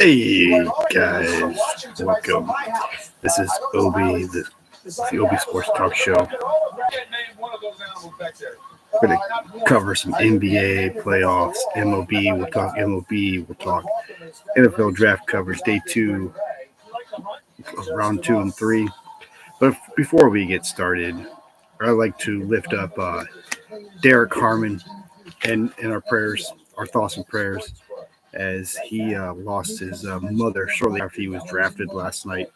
Hey guys, welcome. This is OBee, the OBee Sports Talk Show. We're going to cover some NBA playoffs, MLB. We'll talk MLB. We'll talk NFL draft coverage, day 2, round 2 and 3. But before we get started, I'd like to lift up Derek Harmon and our prayers, our thoughts and prayers, as he lost his mother shortly after he was drafted last night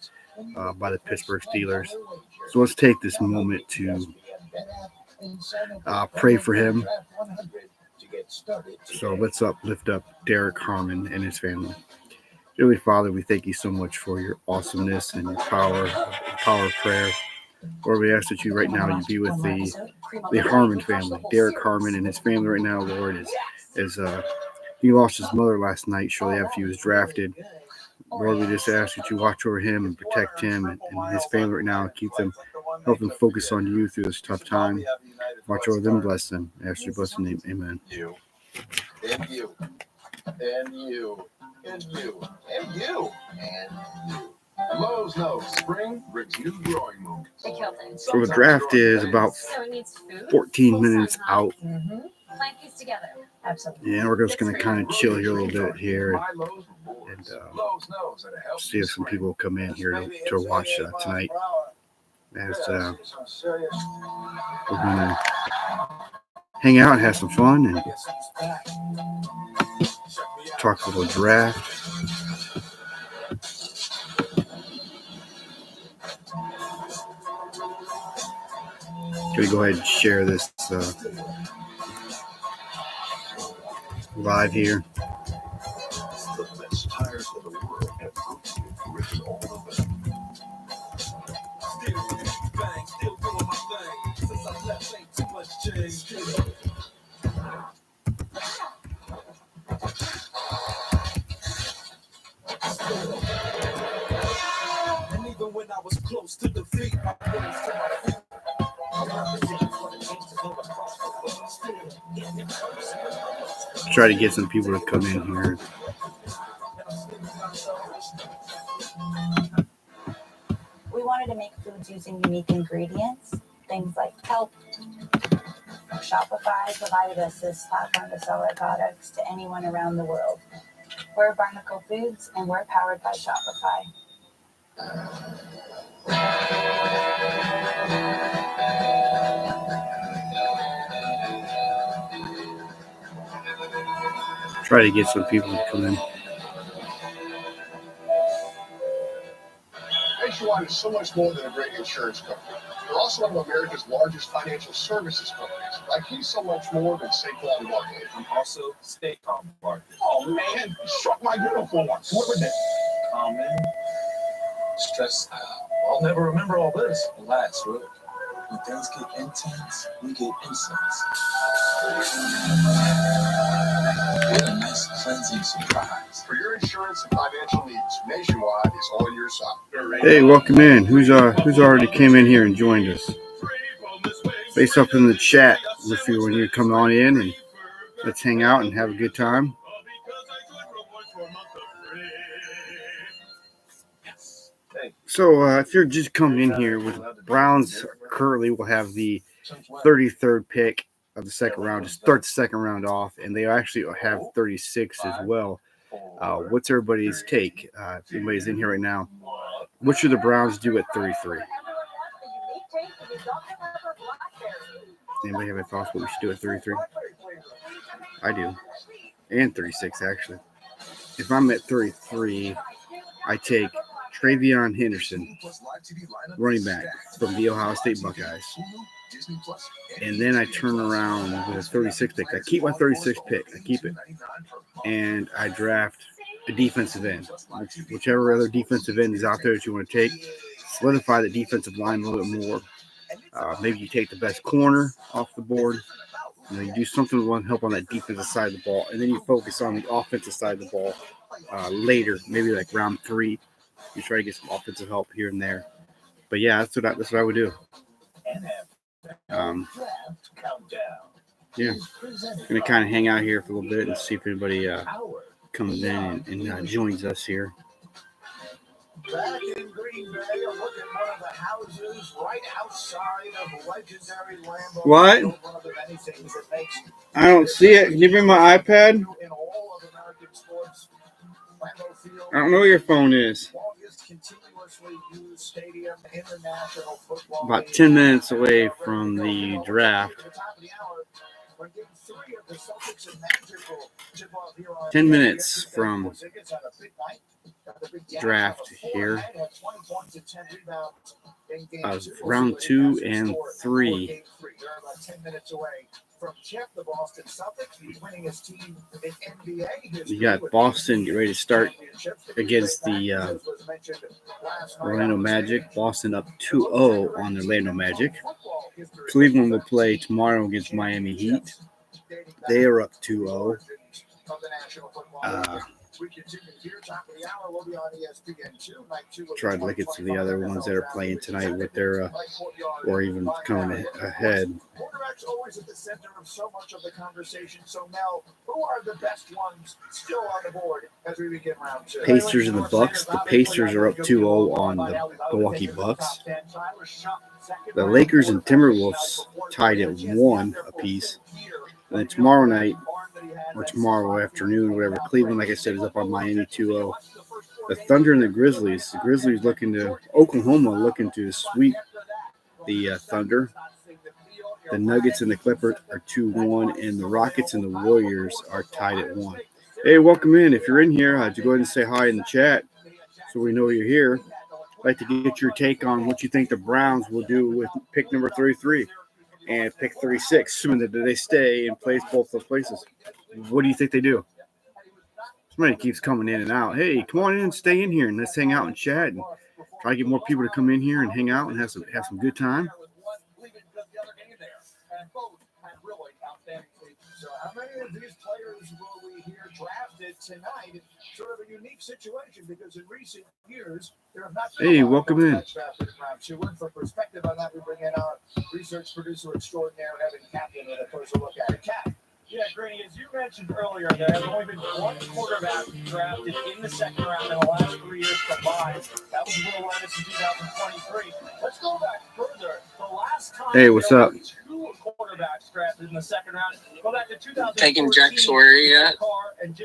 by the Pittsburgh Steelers. So let's take this moment to pray for him. So let's lift up Derek Harmon and his family. Dearly Father, we thank you so much for your awesomeness and your power of prayer. Lord, we ask that you right now you be with the Harmon family, Derek Harmon and his family right now, Lord, as he lost his mother last night shortly after he was drafted. Lord, we just ask that you watch over him and protect him and his family right now, and help them focus on you through this tough time. Watch over them, bless them. I ask your blessed name, amen. You, and you, and you, and you, and you, and you. Lowe's knows spring brings new growing moments. So the draft is about 14 minutes out. Absolutely. And we're just going to kind of chill here a little bit here and see if some people come in here to watch tonight. As we're going to hang out and have some fun and talk a little draft. Going to go ahead and share this live here. The best tires in the world have proved to risk all of them. Still doing my thing. Since I left, ain't too much change. And even when I was close to defeat, I rose to my feet. Try to get some people to come in here. We wanted to make foods using unique ingredients, things like kelp. Shopify provided us this platform to sell our products to anyone around the world. We're Barnacle Foods, and we're powered by Shopify. Try to get some people to come in. Nationwide is so much more than a great insurance company. They're also one of America's largest financial services companies. Like he's so much more than Saquon Barkley. I'm also State Farm Barkley. Oh man, you struck my uniform. What was that? Oh man, stress. I'll never remember all this. Relax, Rick. When things get intense, we get incense. What a nice cleansing surprise. For your insurance and financial needs, Nationwide is on your side. Hey, welcome in. Who's already came in here and joined us? Face up in the chat with you when you come on in, and let's hang out and have a good time. So if you're just coming in here, with Browns currently will have the 33rd pick of the second round to start the second round off, and they actually have 36 as well. What's everybody's take? If anybody's in here right now, what should the Browns do at 33? Anybody have any thoughts what we should do at 33? I do. And 36, actually. If I'm at 33, I take Travion Henderson, running back from the Ohio State Buckeyes. And then I turn around with a 36 pick. I keep my 36 pick. I keep it. And I draft a defensive end. Whichever other defensive end is out there that you want to take, solidify the defensive line a little bit more. Maybe you take the best corner off the board. You do something to help on that defensive side of the ball. And then you focus on the offensive side of the ball later, maybe like round 3. You try to get some offensive help here and there. But yeah, that's what I would do. yeah, gonna kind of hang out here for a little bit and see if anybody comes in and joins us here. Back in Green Bay, a look at one of the houses right outside of legendary Lambeau. What? One of the many things that makes I don't see it. Can you bring my iPad? in all of American sports. Lambeau Field, I don't know where your phone is. longest continuously used stadium in the National Football About League. 10 minutes away from the draft. To the top of the hour, when game 3 of the Celtics and Magic will tip off here on 10 minutes from Tickets on a big night. Got the big draft here. Had 20 points and 10 rebounds in game Of 2. round 2 and 3. Game 3. They're about 10 minutes away from Jeff, the Boston Celtics. He's winning his team in NBA history. You got Boston get ready to start against the Orlando Magic. Boston up 2-0 on the Orlando Magic. Cleveland will play tomorrow against Miami Heat. They are up 2-0. We continue here, top of the hour. We'll be on ESPN2. Night 2. Try to look at some of the other ones that are playing tonight with their or even coming ahead. Quarterback's always at the center of so much of the conversation. So, Mel, who are the best ones still on the board as we begin round 2? Pacers and the Bucks. The Pacers are up 2-0 on the Milwaukee Bucks. The Lakers and Timberwolves tied at 1 apiece. And then tomorrow night, or tomorrow afternoon, whatever, Cleveland, like I said, is up on Miami 2-0. The Thunder and the Grizzlies. The Grizzlies Oklahoma looking to sweep the Thunder. The Nuggets and the Clippers are 2-1, and the Rockets and the Warriors are tied at 1. Hey, welcome in. If you're in here, go ahead and say hi in the chat so we know you're here. I'd like to get your take on what you think the Browns will do with pick number 33 and pick 36, assuming that they stay in place both those places. What do you think they do? Somebody keeps coming in and out. Hey, come on in and stay in here, and let's hang out and chat and try to get more people to come in here and hang out and have some good time. So how many of these players will we hear drafted tonight? It's sort of a unique situation because in recent years, there have not been Hey, welcome in. drafted in round 2. And for perspective on that, we bring in our research producer extraordinaire, Evan Kaplan, with a closer look at it. Cap. Yeah, Granny, as you mentioned earlier, there has only been one quarterback drafted in the second round in the last 3 years combined. That was Will Levis in 2023. Let's go back further. The last time Hey, what's up? 2 quarterbacks drafted in the second round. Go back to 2014. Taking Jack Sawyer yet?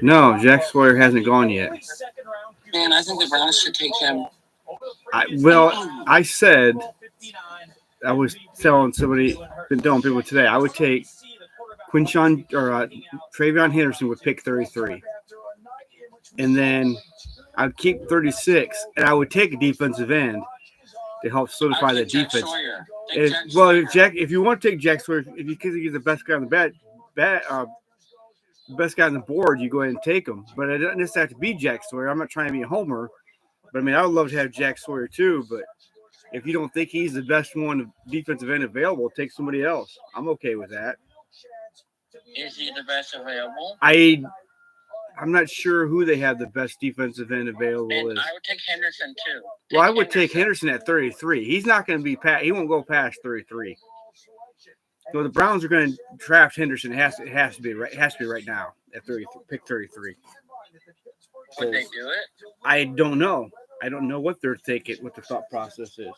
No, Jack Sawyer hasn't gone yet. Man, I think the Browns should take him. I said, I was telling somebody, been telling people today, I would take Travion Henderson with pick 33. And then I'd keep 36, and I would take a defensive end to help solidify that defense. If you want to take Jack Sawyer, if you think he's the best guy on the best guy on the board, you go ahead and take him. But it doesn't necessarily have to be Jack Sawyer. I'm not trying to be a homer, but I mean, I would love to have Jack Sawyer too. But if you don't think he's the best one defensive end available, take somebody else. I'm okay with that. Is he the best available? I'm not sure who they have the best defensive end available is. I would take Henderson too. Well, I would take Henderson at 33. He's not going to be he won't go past 33. So the Browns are going to draft Henderson. It has to be right now at 33. Pick 33. Would they do it? I don't know. I don't know what they're thinking, what the thought process is.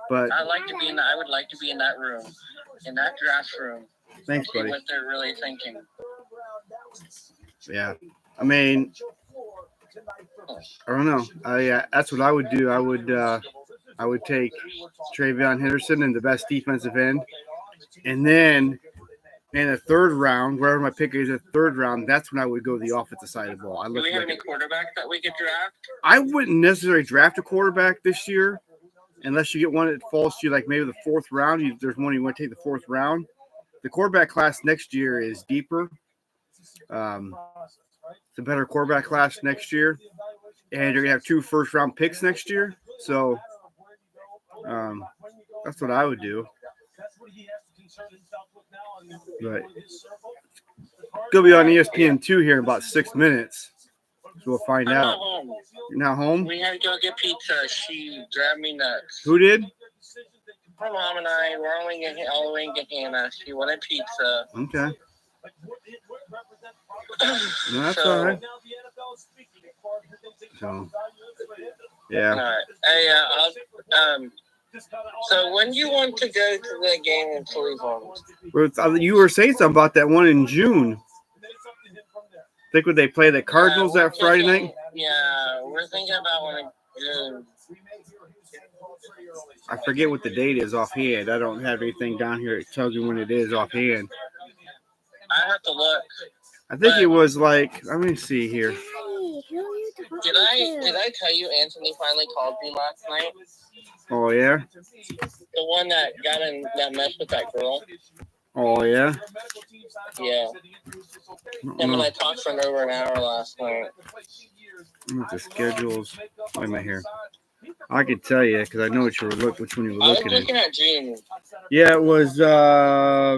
But I would like to be in that room, in that draft room. Thanks, See buddy. what they're really thinking. Yeah, I mean, I don't know. That's what I would do. I would take Travion Henderson in the best defensive end, and then in the third round, wherever my pick is, in the third round, that's when I would go the offensive side of the ball. Do we have any quarterback that we could draft? I wouldn't necessarily draft a quarterback this year, unless you get one that falls to you, like maybe the fourth round. There's one you want to take the fourth round. The quarterback class next year is deeper. It's a better quarterback class next year, and you're gonna have 2 first-round picks next year. So that's what I would do. But gonna be on ESPN2 here in about 6 minutes, so we'll find I'm out. not home. You're not home? We had to go get pizza. She grabbed me nuts. Who did? My mom and I were only getting all the way in Gahanna. She wanted pizza. Okay. No, that's So, all right. So, yeah. all right. Hey, so when do you want to go to the game in Cleveland? You were saying something about that one in June. Think would they play the Cardinals that Friday night? Yeah, we're thinking about one in June. I forget what the date is offhand. I don't have anything down here that tells you when it is offhand. I have to look. I think it was like, let me see here. Did I tell you Anthony finally called me last night? Oh yeah. The one that messed with that girl. Oh yeah. Yeah. Him and I talked for over an hour last night. The schedules. Wait a minute here. I could tell you because I know which one you were looking I was looking at June. Yeah, it was. I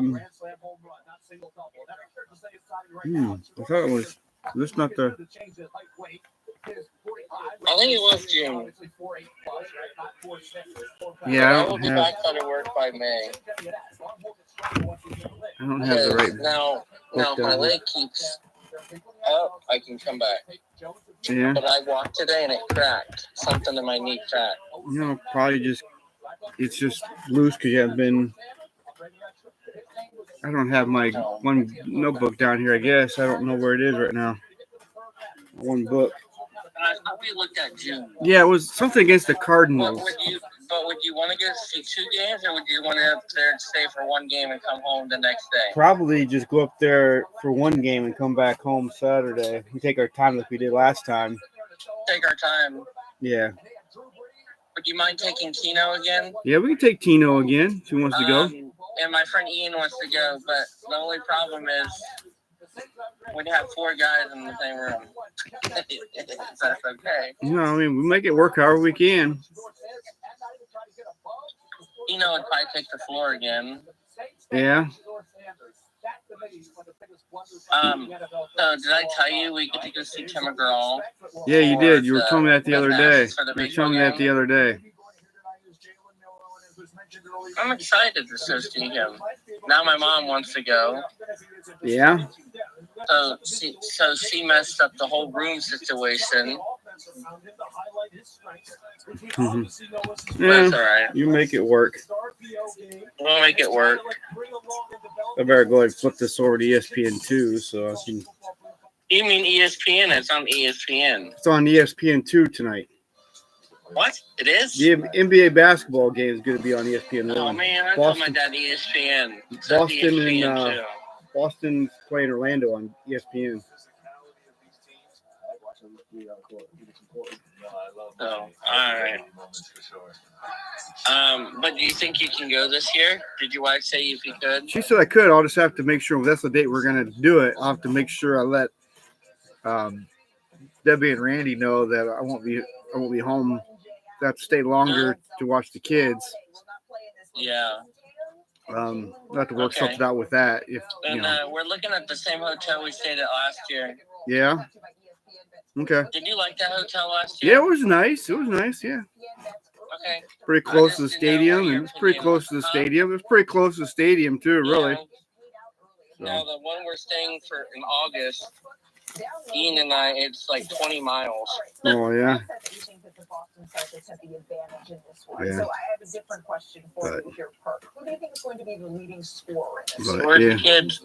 thought it was. This not the. I think it was June. Yeah, I will be back to work by May. I don't have the right. Now my leg keeps up. I can come back. Yeah. But I walked today and it cracked. Something in my knee cracked. You know, probably just it's just loose because you haven't been. I don't have my one notebook down here. I guess I don't know where it is right now. One book. I thought we looked at June. Yeah, it was something against the Cardinals. But would you want to go see 2 games, or would you want to go up there and stay for 1 game and come home the next day? Probably just go up there for 1 game and come back home Saturday. We take our time like we did last time. Take our time. Yeah. Would you mind taking Tino again? Yeah, we can take Tino again if he wants to go. And my friend Ian wants to go, but the only problem is we'd have 4 guys in the same room. That's okay. No, I mean, we make it work however we can. Tino would probably take the floor again. Yeah. So did I tell you we get to go see Tim McGraw? Yeah, you did. You were telling me that the other day. You were telling me that the other day. I'm excited to so see him. Now my mom wants to go. Yeah. So she messed up the whole room situation. Mm-hmm. Yeah, that's all right. You make it work. We'll make it work. I better go ahead and flip this over to ESPN2 so I can. You mean ESPN? It's on ESPN. It's on ESPN2 tonight. What? It is? The NBA basketball game is going to be on ESPN1. Oh man, I told my dad ESPN. Boston ESPN and Boston's playing Orlando on ESPN. Oh, all right. But do you think you can go this year? Did your wife say if you could? She said I could. I'll just have to make sure that's the date we're going to do it. I'll have to make sure I let Debbie and Randy know that I won't be home. I have to stay longer to watch the kids. Yeah. I'll have to work something out with that. We're looking at the same hotel we stayed at last year. Yeah. Okay. Did you like that hotel last year? Yeah, it was nice. It was nice. Yeah. Okay. Pretty close to the stadium, and it's pretty close to the stadium. It's pretty close to the stadium too, really. Yeah. Now the one we're staying for in August, Ian and I, it's like 20 miles. Oh yeah. Yeah. So I have a different question for you here, Perk. Who do you think is going to be the leading scorer in this? Where's the kids?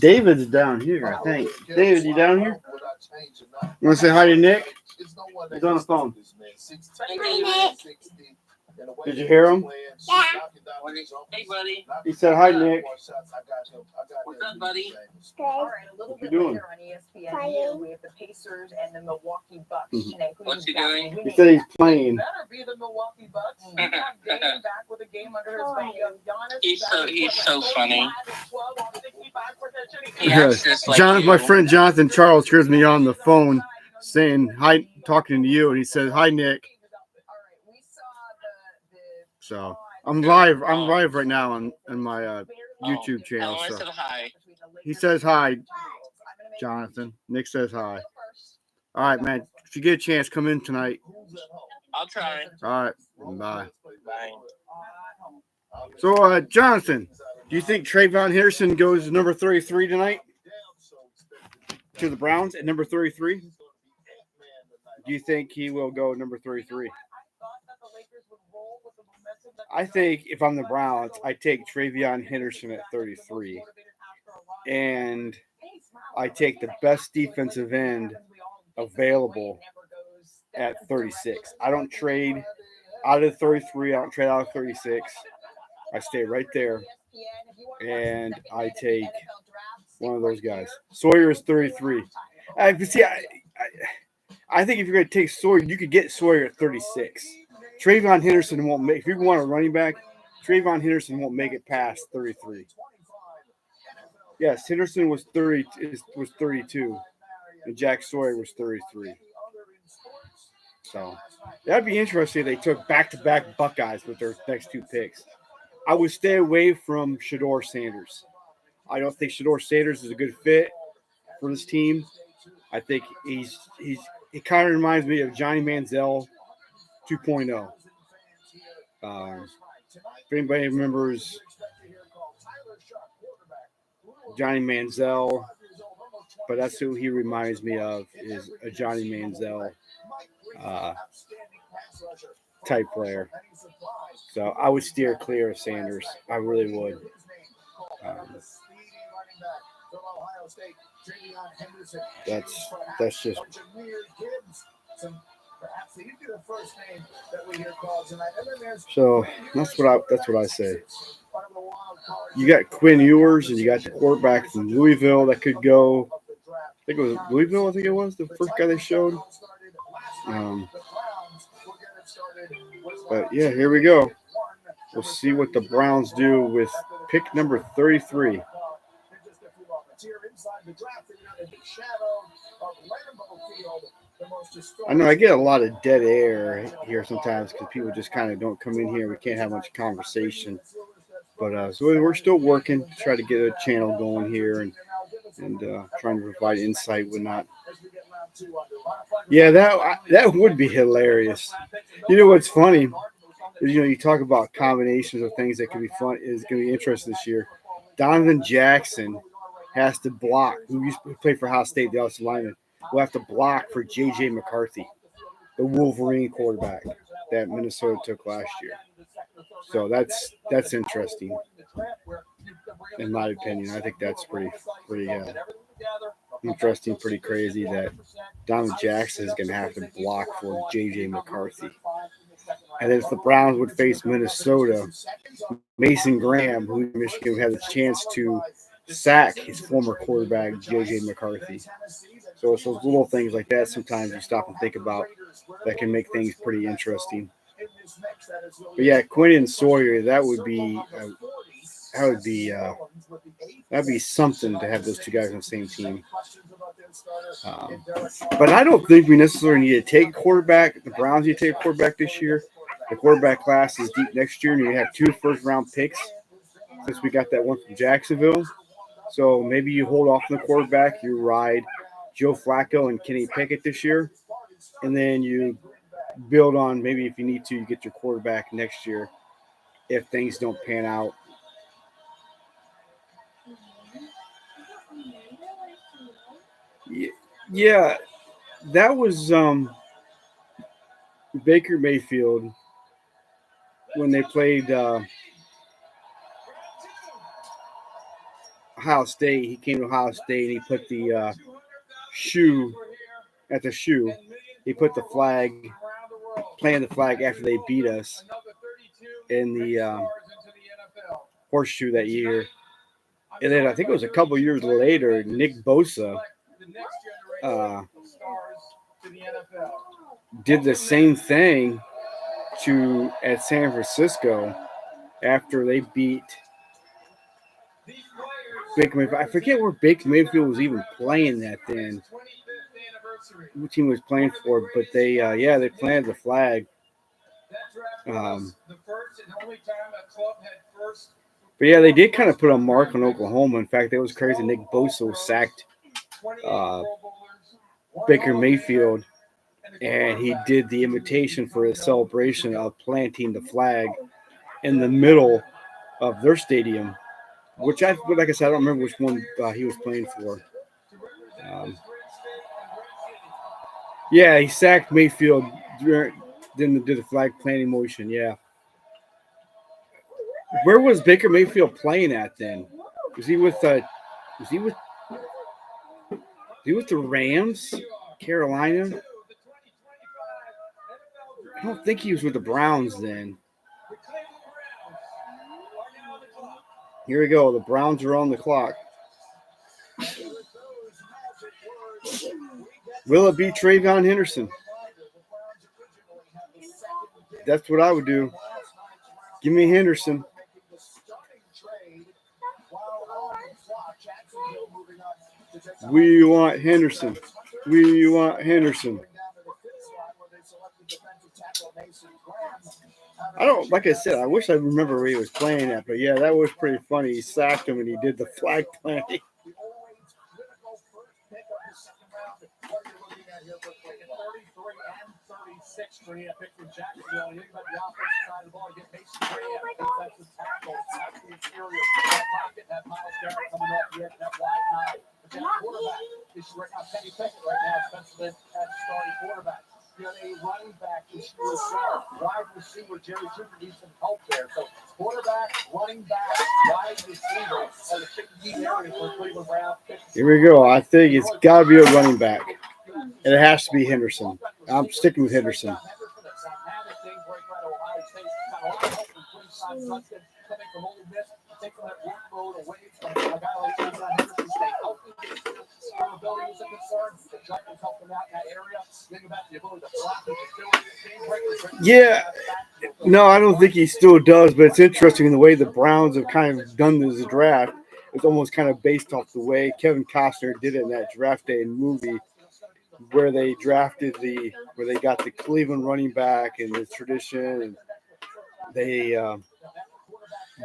David's down here, I think. David, you down here? You want to say hi to Nick? He's on the phone. Did you hear him? Yeah. Hey, buddy. He said hi, Nick. What's up, buddy? All right, a little bit later on ESPN, we have the Pacers and the Milwaukee Bucks. What's he doing? He said he's playing. Better be the Milwaukee Bucks. Dame back with a game under his belt. He's so funny. My friend Jonathan Charles hears me on the phone saying hi, talking to you, and he says hi, Nick. So I'm live. I'm live right now on my YouTube channel. So he says hi, Jonathan. Nick says hi. All right, man. If you get a chance, come in tonight. I'll try. All right. Bye. Bye. So, Jonathan, do you think Trayvon Henderson goes to number 33 tonight to the Browns at number 33? Do you think he will go number 33? I think if I'm the Browns, I take Trayvon Henderson at 33. And I take the best defensive end available at 36. I don't trade out of 33. I don't trade out of 36. I stay right there. And I take one of those guys. Sawyer is 33. I think if you're going to take Sawyer, you could get Sawyer at 36. Trayvon Henderson won't make. If you want a running back, Trayvon Henderson won't make it past 33. Yes, Henderson was 32, and Jack Sawyer was 33. So that'd be interesting if they took back-to-back Buckeyes with their next two picks. I would stay away from Shedeur Sanders. I don't think Shedeur Sanders is a good fit for this team. I think it kind of reminds me of Johnny Manziel 2.0. If anybody remembers Johnny Manziel, but that's who he reminds me of, is a Johnny Manziel type player. So I would steer clear of Sanders. I really would. That's just. So that's what I say. You got Quinn Ewers and you got the quarterback from Louisville that could go. I think it was Louisville. I think it was the first guy they showed. But yeah, here we go. We'll see what the Browns do with pick number 33. I know I get a lot of dead air here sometimes because people just kind of don't come in here. We can't have much conversation. But so we're still working to try to get a channel going here and trying to provide insight and whatnot. Yeah, that would be hilarious. You know what's funny is, you talk about combinations of things that could be fun. Is going to be interesting this year. Donovan Jackson has to block. Who used to play for Ohio State, the offensive lineman, will have to block for J.J. McCarthy, the Wolverine quarterback that Minnesota took last year. So that's interesting, in my opinion. I think that's pretty interesting, pretty crazy that Donovan Jackson is going to have to block for J.J. McCarthy. And then if the Browns would face Minnesota, Mason Graham, who Michigan would have the chance to sack his former quarterback, J.J. McCarthy. So it's those little things like that sometimes you stop and think about that can make things pretty interesting. But yeah, Quinn and Sawyer, that'd be something to have those two guys on the same team. But I don't think we necessarily need to take a quarterback. The Browns need to take a quarterback this year. The quarterback class is deep next year, and you have 2 first-round picks since we got that one from Jacksonville. So maybe you hold off on the quarterback, you ride Joe Flacco and Kenny Pickett this year, and then you build on, maybe if you need to, you get your quarterback next year if things don't pan out. Yeah, that was Baker Mayfield when they played Ohio State. He came to Ohio State and he put the shoe at the shoe. He put the flag, planted the flag after they beat us in the horseshoe that year. And then I think it was a couple years later, Nick Bosa did the same thing at San Francisco after they beat Baker Mayfield. I forget where Baker Mayfield was even playing that then. What team was playing for? But they planted the flag. But yeah, they did kind of put a mark on Oklahoma. In fact, it was crazy. Nick Bosa sacked Baker Mayfield, and he did the invitation for a celebration of planting the flag in the middle of their stadium, which like I said, I don't remember which one he was playing for. Yeah, he sacked Mayfield then did the flag planting motion. Yeah. Where was Baker Mayfield playing at then? Was he with was he with the Rams, Carolina? I don't think he was with the Browns then. Here we go. The Browns are on the clock. Will it be Travion Henderson? That's what I would do. Give me Henderson. We want Henderson. We want Henderson. I don't, like I said, I wish I remember where he was playing at, but yeah, that was pretty funny. He sacked him and he did the flag planting. You know, a running back issue as well. Wide receiver, Jerry Jeudy needs some help there. So quarterback, running back, wide receiver are the key areas for Cleveland Browns. Here we go. I think it's got to be a running back. And it has to be Henderson. I'm sticking with Henderson. Yeah, no, I don't think he still does, but it's interesting in the way the Browns have kind of done this draft. It's almost kind of based off the way Kevin Costner did it in that draft day movie where they where they got the Cleveland running back and the tradition, and they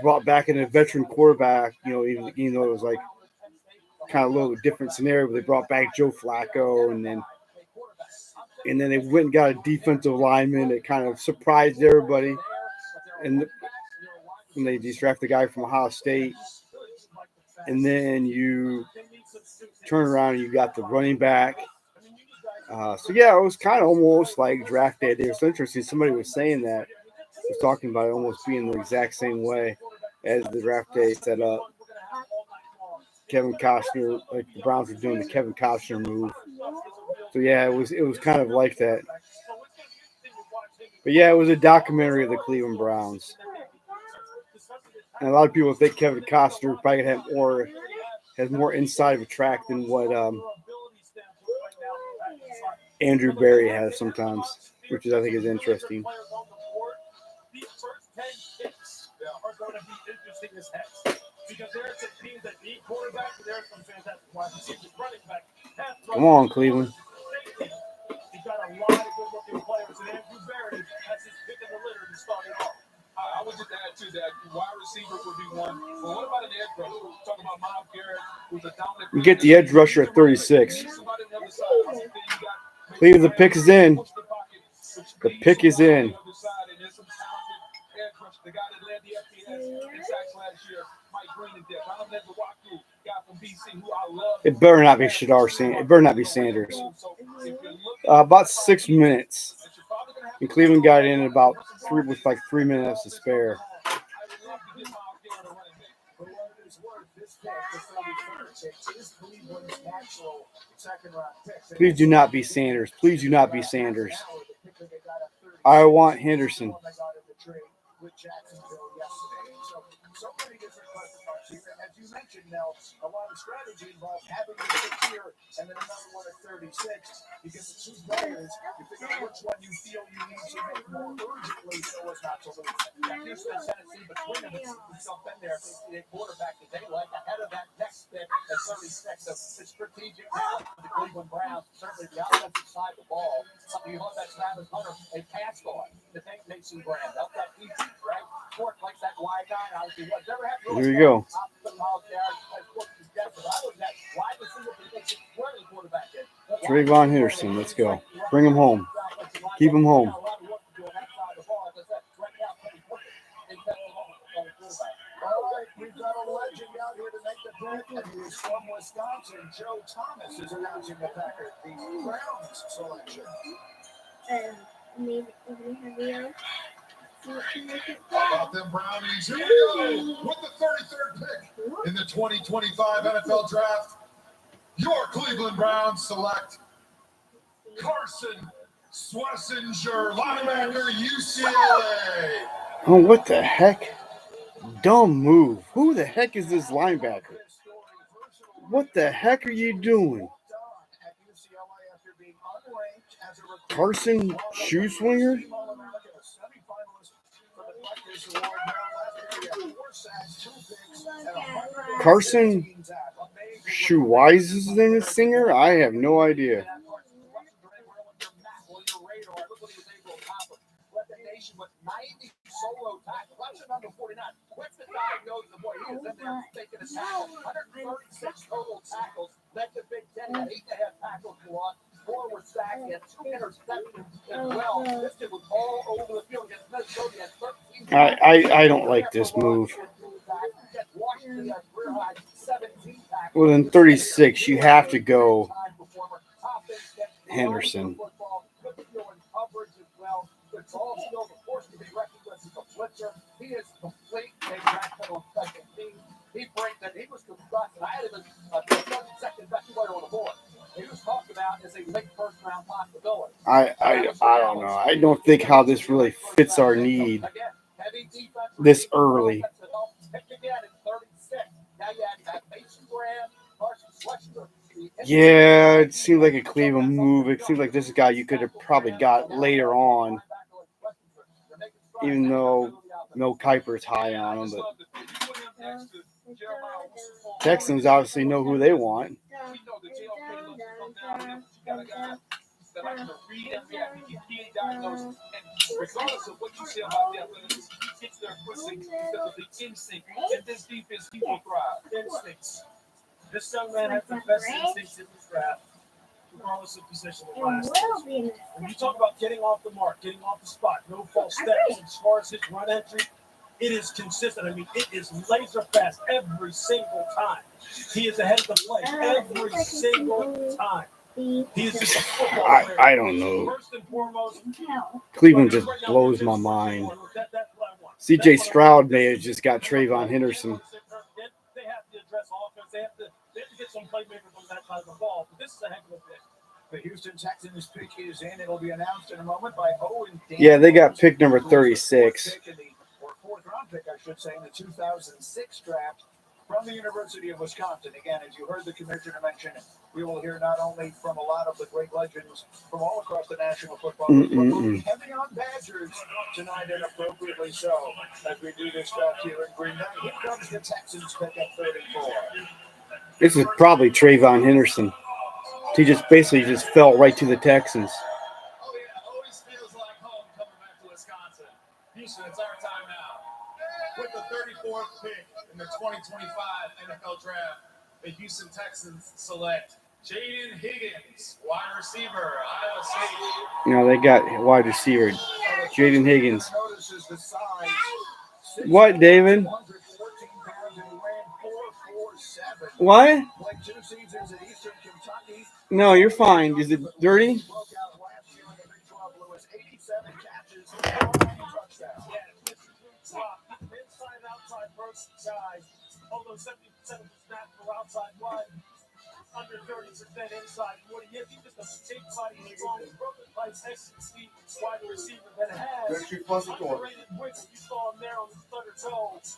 brought back in a veteran quarterback, even though it was like kind of a little different scenario, but they brought back Joe Flacco, and then they went and got a defensive lineman that kind of surprised everybody. And they just drafted the guy from Ohio State. And then you turn around and you got the running back. So, yeah, it was kind of almost like draft day. It was interesting. Somebody was saying that. Was talking about it almost being the exact same way as the draft day set up. Kevin Costner, like the Browns were doing the Kevin Costner move. So yeah, it was kind of like that. But yeah, it was a documentary of the Cleveland Browns. And a lot of people think Kevin Costner probably has more inside of a track than what Andrew Berry has sometimes, which I think is interesting. Come on, Cleveland. He's got a lot of good-looking players, and Andrew Berry has his pick of the litter to start it off. I would just add to that, wide receiver would be one. But what about an edge rusher? Talking about Miles Garrett, who's a dominant. We get the edge rusher at 36. Cleveland, the pick is in. The pick is in. The guy that led the FBS in sacks last year, Mike Green, guy from BC, who I love. It better not be It better not be Sanders. About 6 minutes. And Cleveland got in about 3 minutes to spare. Please do not be Sanders. Please do not be Sanders. I want Henderson. With Jacksonville yesterday. So many different question marks here. And as you mentioned, Mel, a lot of strategy involved having a pick here and then another one at 36. Because the two players, you figure out which one you feel you need to make more urgently so as not to lose. Houston, Tennessee, between them, it's in there. The quarterback that they like ahead of that next pick at 36. So it's strategic now for the Cleveland Browns. Certainly the offensive side of the ball. Something you love that Travis Hunter, a pass on to take Mason Graham. Help that easy. Right? Court likes that wide guy. Obviously, whatever happened. Here we go. Trayvon Henderson. Let's go. Bring him home. Keep him home. announcing Joe Thomas is announcing the Packers, the Browns selection. How about them Brownies? Here we go with the 33rd pick in the 2025 NFL Draft. Your Cleveland Browns select Carson Schlesinger, linebacker, UCLA. Oh, what the heck? Dumb move. Who the heck is this linebacker? What the heck are you doing? Carson Shoe Swinger? Carson Schweizer singer? I have no idea. I don't like this move. Well, in 36, you have to go Henderson. He is complete He brings that he was constructed. I had him as a second best player on the board. He was talked about as a late first round possibility. I don't know. I don't think how this really fits our need this early. Yeah, it seemed like a Cleveland move. It seemed like this guy you could have probably got later on, even though no Kuiper's high on him. But Texans obviously know who they want. Regardless of what you say about the athletics, he gets there quickly because of the instinct. In this defense, he will thrive. Instincts. This young man has the best instincts in this draft, regardless of position. When you talk about getting off the mark, getting off the spot, no false steps, as far as his run entry, it is consistent. I mean, it is laser fast every single time. He is ahead of the play every single time. He is just a football player. I don't know. First and foremost, Cleveland just blows my mind. C.J. Stroud may have just got Trayvon Henderson. They have to address offense. They have to get some playmakers on that side of the ball. But this is a heck of a pick. The Houston Texans pick is in. It'll be announced in a moment by Owen. Yeah, they got pick number 36. Or fourth round pick, I should say, in the 2006 draft from the University of Wisconsin. Again, as you heard the commissioner mention, we will hear not only from a lot of the great legends from all across the National Football League, but we'll be heavy on Badgers tonight, and appropriately so, as we do this draft here in Green Bay. Here comes the Texans pick at 34. This is probably Trayvon Henderson. He just basically just fell right to the Texans. Oh, yeah, always feels like home coming back to Wisconsin. Houston, it's our time now. With the 34th pick in the 2025 NFL Draft, the Houston Texans select Jaden Higgins, wide receiver, Iowa State. You know, they got wide receiver Jaden Higgins. What, David? What? No, you're fine. Is it dirty? Although 70% of the snaps were outside wide, under 30% inside. What he is, he's just a big body, strong, broken legs, excellent wide receiver that has underrated width. You saw him there on the stutter toes.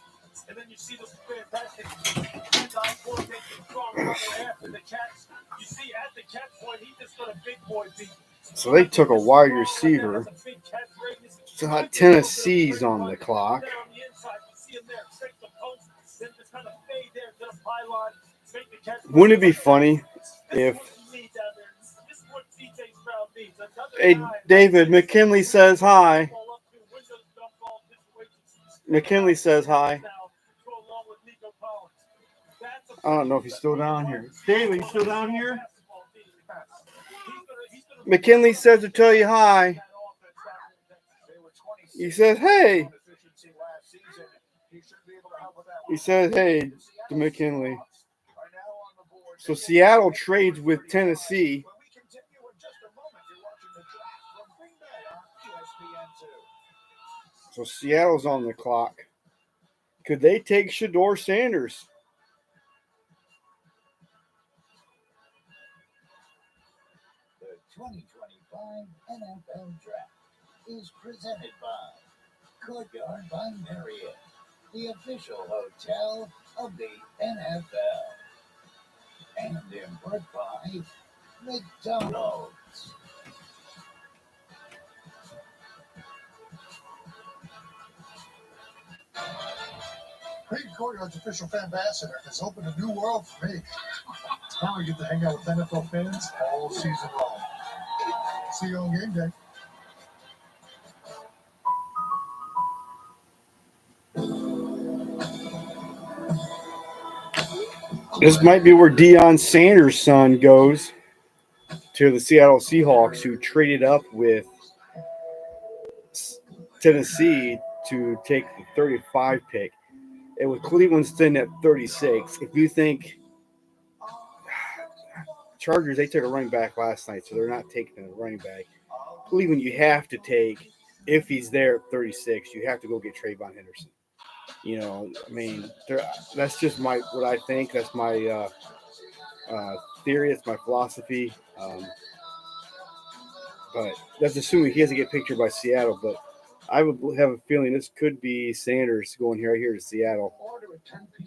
And then you see this fantastic hands-eye coordination, strong rubber after the catch. You see at the catch point, he just got a big boy beat. So they took a wide receiver. So Tennessee's on the clock. Wouldn't it be funny if... Hey, David, McKinley says hi. McKinley says hi. I don't know if he's still down here. David, you still down here? McKinley says to tell you hi. He says, hey. He says, hey, to McKinley. So Seattle trades with Tennessee. When we continue in just a moment, you're watching the draft from Green Bay on ESPN2. So Seattle's on the clock. Could they take Shedeur Sanders? The 2025 NFL Draft is presented by Courtyard by Marriott, the official hotel of the NFL. And in part by McDonald's. Creighton Courtyard's official fan ambassador has opened a new world for me. Now we get to hang out with NFL fans all season long. See you on game day. This might be where Deion Sanders' son goes to the Seattle Seahawks, who traded up with Tennessee to take the 35 pick. And with Cleveland sitting at 36, if you think Chargers, they took a running back last night, so they're not taking a running back. Cleveland, you have to take, if he's there at 36, you have to go get Trayvon Henderson. You know, I mean, that's just what I think. That's my theory. It's my philosophy. But that's assuming he doesn't get pictured by Seattle. But I would have a feeling this could be Sanders going right here to Seattle.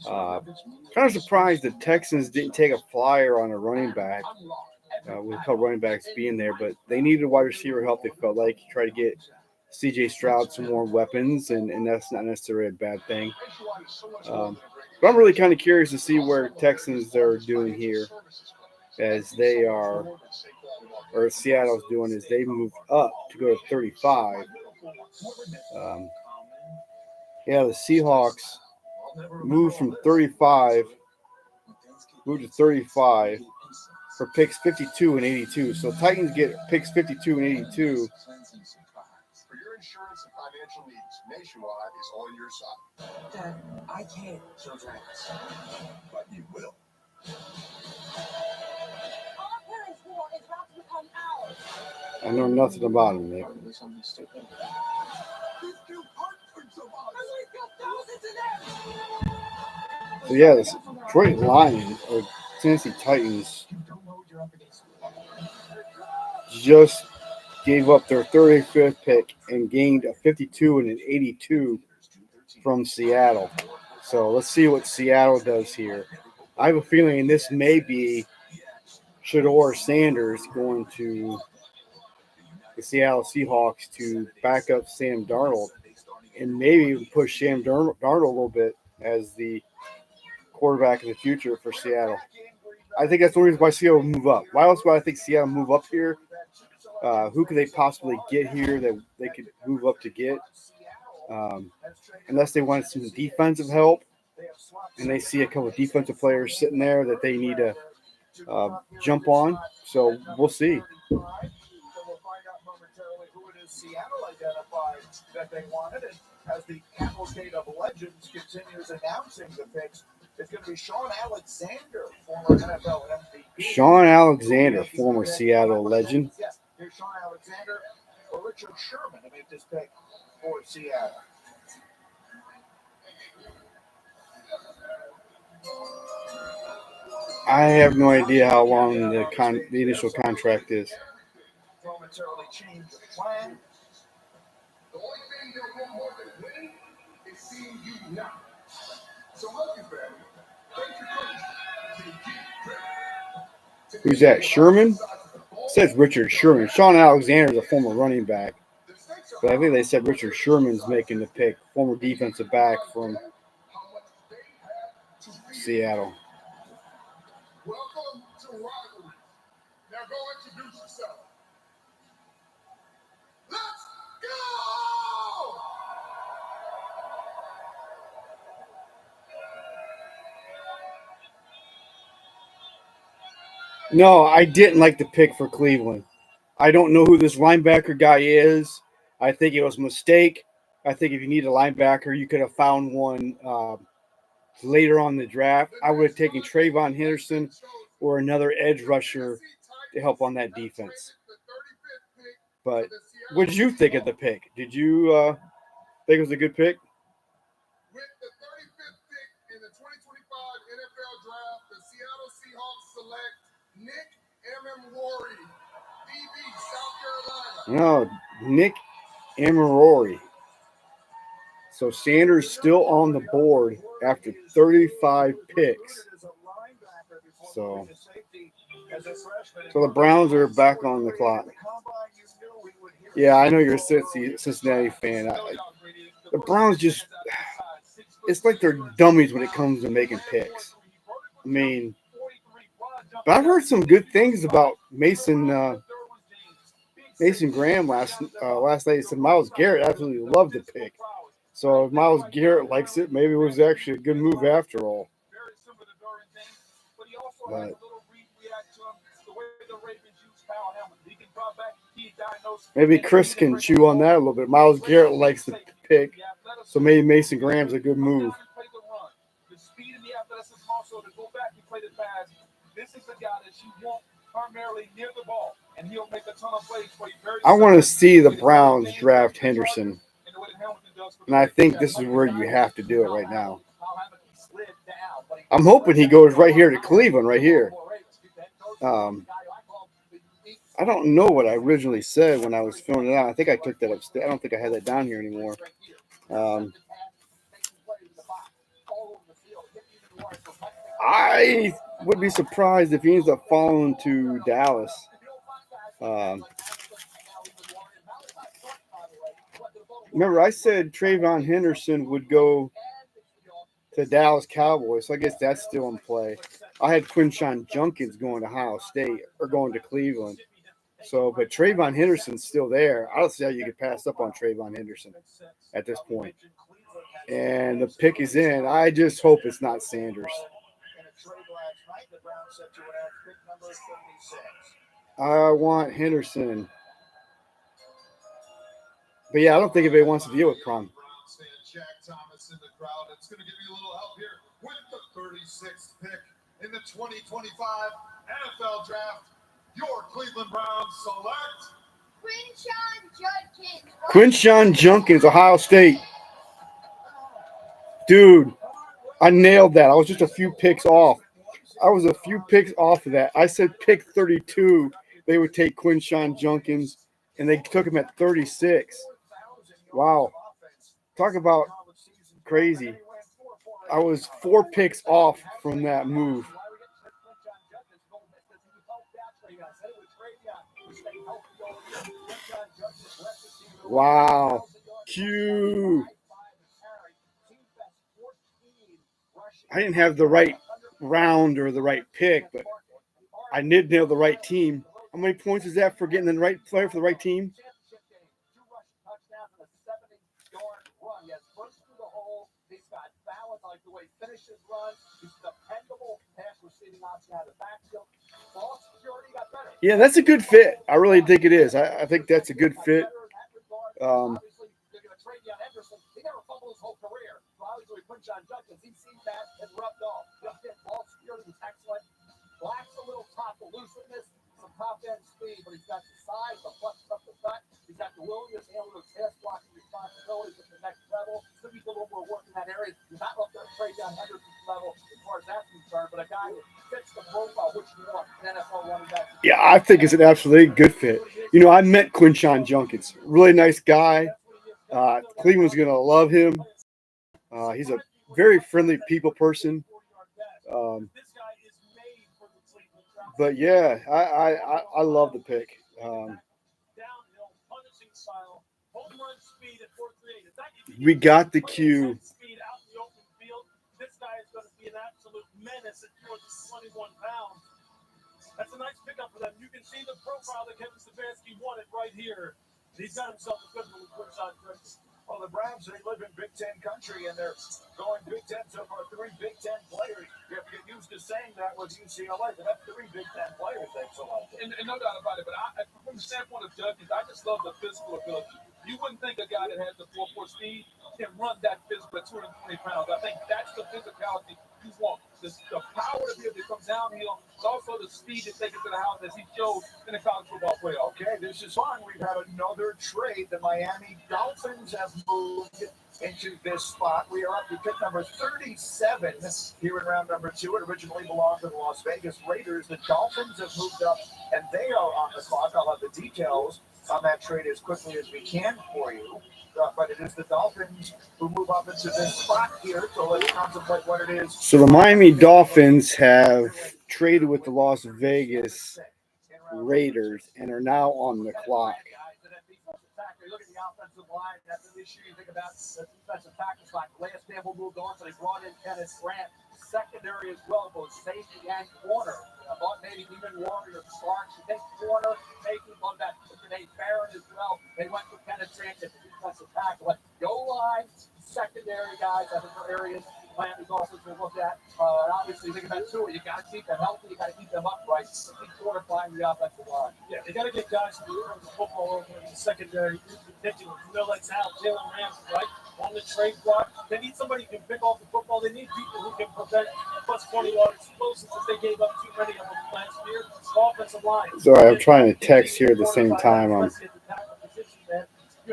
Kind of surprised the Texans didn't take a flyer on a running back with a couple running backs being there, but they needed wide receiver help. They felt like try to get C.J. Stroud some more weapons, and that's not necessarily a bad thing. But I'm really kind of curious to see where Texans are doing here, as they are, or Seattle's doing, is they move up to go to 35. The Seahawks moved to 35 for picks 52 and 82. So Titans get picks 52 and 82. For your insurance and financial needs, Nationwide is on your side. Dad, I can't show dragons, but you will. Our parents' war is about to become ours. I know nothing about him, Nick. And we've got thousands of them. So yeah, this Detroit Lions or Tennessee Titans just gave up their 35th pick and gained a 52 and an 82 from Seattle. So let's see what Seattle does here. I have a feeling this may be Shedeur Sanders going to the Seattle Seahawks to back up Sam Darnold and maybe even push Sam Darnold a little bit as the quarterback of the future for Seattle. I think that's the reason why Seattle will move up. Why else would I think Seattle move up here? Who could they possibly get here that they could move up to get? Unless they want some defensive help and they see a couple of defensive players sitting there that they need to jump on. So we'll see. We'll find out momentarily who it is Seattle identified that they wanted. And as the cavalcade of legends continues announcing the picks, it's going to be Sean Alexander, former NFL MVP. Sean Alexander, former Seattle legend. Yes, here's Sean Alexander or Richard Sherman to make this pick for Seattle. I have no idea how long the initial contract is. Momentarily change the plan. The only thing that will more than winning is seeing you now. So lucky family, thank you, coach. Who's that? Sherman? It says Richard Sherman. Sean Alexander is a former running back. But I think they said Richard Sherman's making the pick, former defensive back from Seattle. Welcome to Rivalry. Now go introduce yourself. Let's go! No, I didn't like the pick for Cleveland. I don't know who this linebacker guy is. I think it was a mistake. I think if you need a linebacker, you could have found one later on in the draft. I would have taken Trayvon Henderson or another edge rusher to help on that defense. But what did you think of the pick? Did you think it was a good pick? With the 35th pick in the 2025 NFL Draft, the Seattle Seahawks select Nick Rory, DB, South Carolina. No, Nick Amarori. So Sanders still on the board after 35 picks. So the Browns are back on the clock. Yeah, I know you're a Cincinnati fan. The Browns just, it's like they're dummies when it comes to making picks. I mean, but I've heard some good things about Mason Graham last night. He said Myles Garrett absolutely loved the pick. So if Myles Garrett likes it, maybe it was actually a good move after all. But maybe Chris can chew on that a little bit. Myles Garrett likes the pick, so maybe Mason Graham's a good move. This is the guy that you want primarily near the ball, and he'll make a ton of plays for you. I want to see the Browns draft Henderson, and I think this is where you have to do it right now. I'm hoping he goes right here to Cleveland, right here. I don't know what I originally said when I was filling it out. I think I took that upstairs. I don't think I had that down here anymore. I would be surprised if he ends up falling to Dallas. Remember, I said Trayvon Henderson would go to Dallas Cowboys, so I guess that's still in play. I had Quinshon Judkins going to Ohio State or going to Cleveland. So, but Trayvon Henderson's still there. I don't see how you could pass up on Trayvon Henderson at this point. And the pick is in. I just hope it's not Sanders. I want Henderson. But yeah, I don't think anybody wants to deal with Crum. Jack Thomas in the crowd. It's going to give you a little help here with the 36th pick in the 2025 NFL Draft. Your Cleveland Browns select Quinshon Judkins, Ohio State. Dude, I nailed that. I was just a few picks off. I was a few picks off of that. I said pick 32. They would take Quinshon Judkins, and they took him at 36. Wow. Talk about crazy. I was 4 picks off from that move. Wow. Q. I didn't have the right round or the right pick, but I did nail the right team. How many points is that for getting the right player for the right team? Yeah, that's a good fit. I really think it is. I think that's a good fit. Black's a little top elusiveness, some top end speed, but he's got the size, the flex up the gut. He's got the willingness to handle those pass blocking responsibilities at the next level. So he's a little more work in that area. He's not up there trade down Henderson's level as far as that's concerned, but a guy that fits the profile which you want an NFL running back. Yeah, I think it's an absolutely good fit. You know, I met Quinshon Judkins. Really nice guy. Cleveland's going to love him. He's a very friendly people person. But yeah, I love the pick. We got the Q. This guy is going to be an absolute menace at 21 pounds. That's a nice pickup for them. You can see the profile that Kevin Stefanski wanted right here. He's got himself a good little Quinshon Judkins. Well, the Browns, they live in Big Ten country, and they're going Big Ten so far. 3 Big Ten players. You have to get used to saying that with UCLA. They have 3 Big Ten players they've selected. And no doubt about it, but from the standpoint of Judkins, I just love the physical ability. You wouldn't think a guy that has the 4.4 speed can run that physical at 220 pounds. I think that's the physicality you want. The power to be able to come downhill, but also take it to the house as he showed in the college football playoff. Okay, this is fun. We've had another trade. The Miami Dolphins have moved into this spot. We are up to pick number 37 here in round number 2. It originally belonged to the Las Vegas Raiders. The Dolphins have moved up, and they are on the clock. I'll have the details on that trade as quickly as we can for you. But it is the Dolphins who move up into this spot here. So let's contemplate what it is. So the Miami Dolphins have traded with the Las Vegas Raiders and are now on the clock. Look at the offensive line. That's an issue you think about. The defensive tackles like last Campbell moved on, so they brought in Kenneth Grant. Secondary as well, both safety and corner. I thought maybe even Warrior Starks. You think corner, safety, love that. Today Barron as well. They went with Kenneth Grant as the defensive tackle. Goal line, secondary guys, I think are areas Miami's offense will look at. Obviously, think about Tua. You got to keep them healthy. You got to keep them upright. Keep fortifying the offensive line. Yeah, they got to get guys who turn the football over in the secondary. Particularly, Millet's out, Jalen Ramsey, right? On the trade block. They need somebody who can pick off the football. They need people who can prevent plus 20-yard explosives if they gave up too many of them last year. Offensive line. Sorry, I'm trying to text here at the same time. You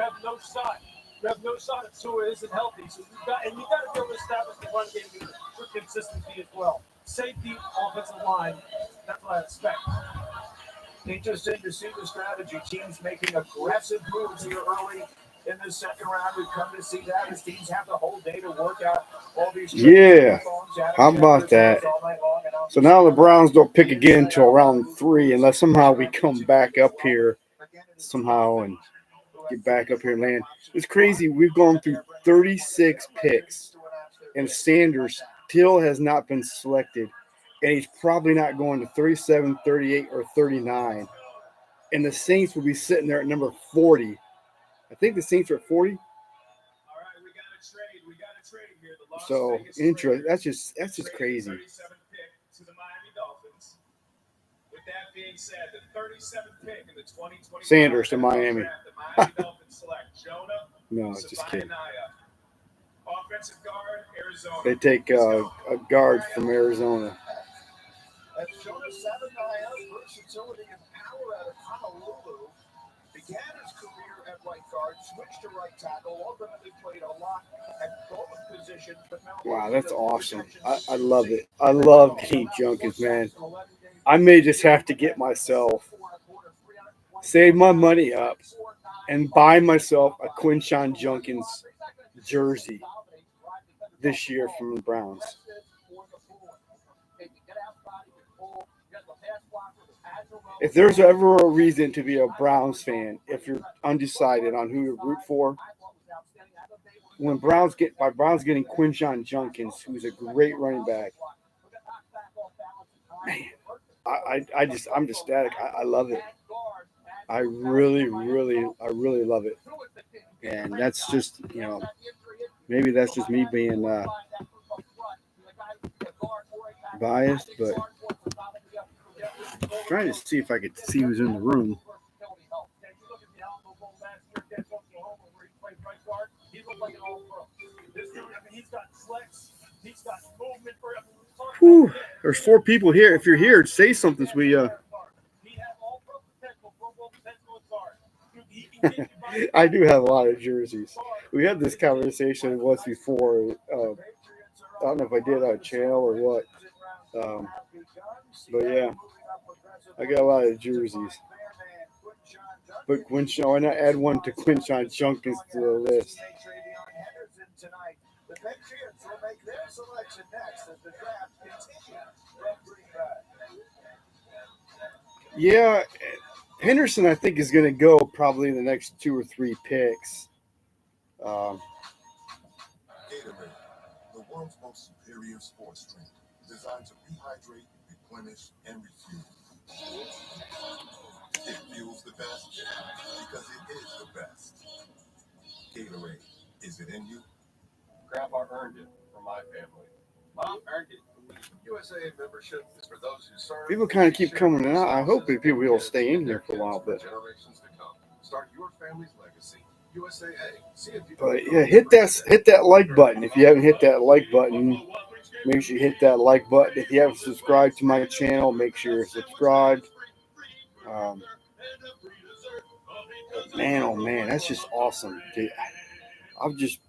have no shot. You have no shot if Tua isn't healthy. So you got to be able to establish the run game for consistency as well. Safety, offensive line. That's what I expect. Interesting to see the strategy. Teams making aggressive moves here early in the second round. We've come to see that as teams have the whole day to work out all these. Yeah, how about that? So now the Browns don't pick again until round 3 unless somehow we come back up here somehow and get back up here and land. It's crazy. We've gone through 36 picks and Sanders still has not been selected. And he's probably not going to 37, 38, or 39. And the Saints will be sitting there at number 40. I think the Saints are at 40. All right, we got a trade. We got a trade here. The Las So Vegas interesting. Raiders That's just crazy. 37th pick to the Miami Dolphins. With that being said, the 37th pick in the 2025 Sanders to Miami. draft, the Miami Dolphins select Jonah. No, just kidding. Offensive guard, Arizona. They take a guard from Arizona. That's Jonah Savanaya's versatility and power out of Honolulu. Began his career at right guard, switched to right tackle, ultimately played a lot at both positions. But now Wow, that's awesome. I love it. I love Kenny Junkins, man. I may just have to get myself, save my money up, and buy myself a Quinshon Junkins jersey this year from the Browns. If there's ever a reason to be a Browns fan, if you're undecided on who to root for, when Browns getting Quinshon Junkins, who's a great running back, man, I'm just ecstatic. I love it. I really love it. And that's just, maybe that's just me being biased, but I'm trying to see if I could see who's in the room. Whew, there's 4 people here. If you're here, say something so we I do have a lot of jerseys. We had this conversation once before. I don't know if I did on a channel or what. But yeah, I got a lot of jerseys. But Quinshon, why not add one to Quinshon Junkins to the list? The Patriots will make their selection next as the draft continues. Yeah, Henderson, I think, is going to go probably in the next 2 or 3 picks. Gatorade, the world's most superior sports drink, designed to rehydrate, replenish, and refuel. It fuels the best because it is the best. Gatorade, is it in you? Grandpa earned it for my family. Mom earned it. USA membership is for those who serve. People kind of keep coming out. I hope that people will stay in here for a while, but generations to come. Start your family's legacy. USAA. See if you yeah, hit that like button if you haven't hit that like button. Make sure you hit that like button. If you haven't subscribed to my channel, make sure you're subscribed. Um, man, oh man, that's just awesome. Dude, I'm just,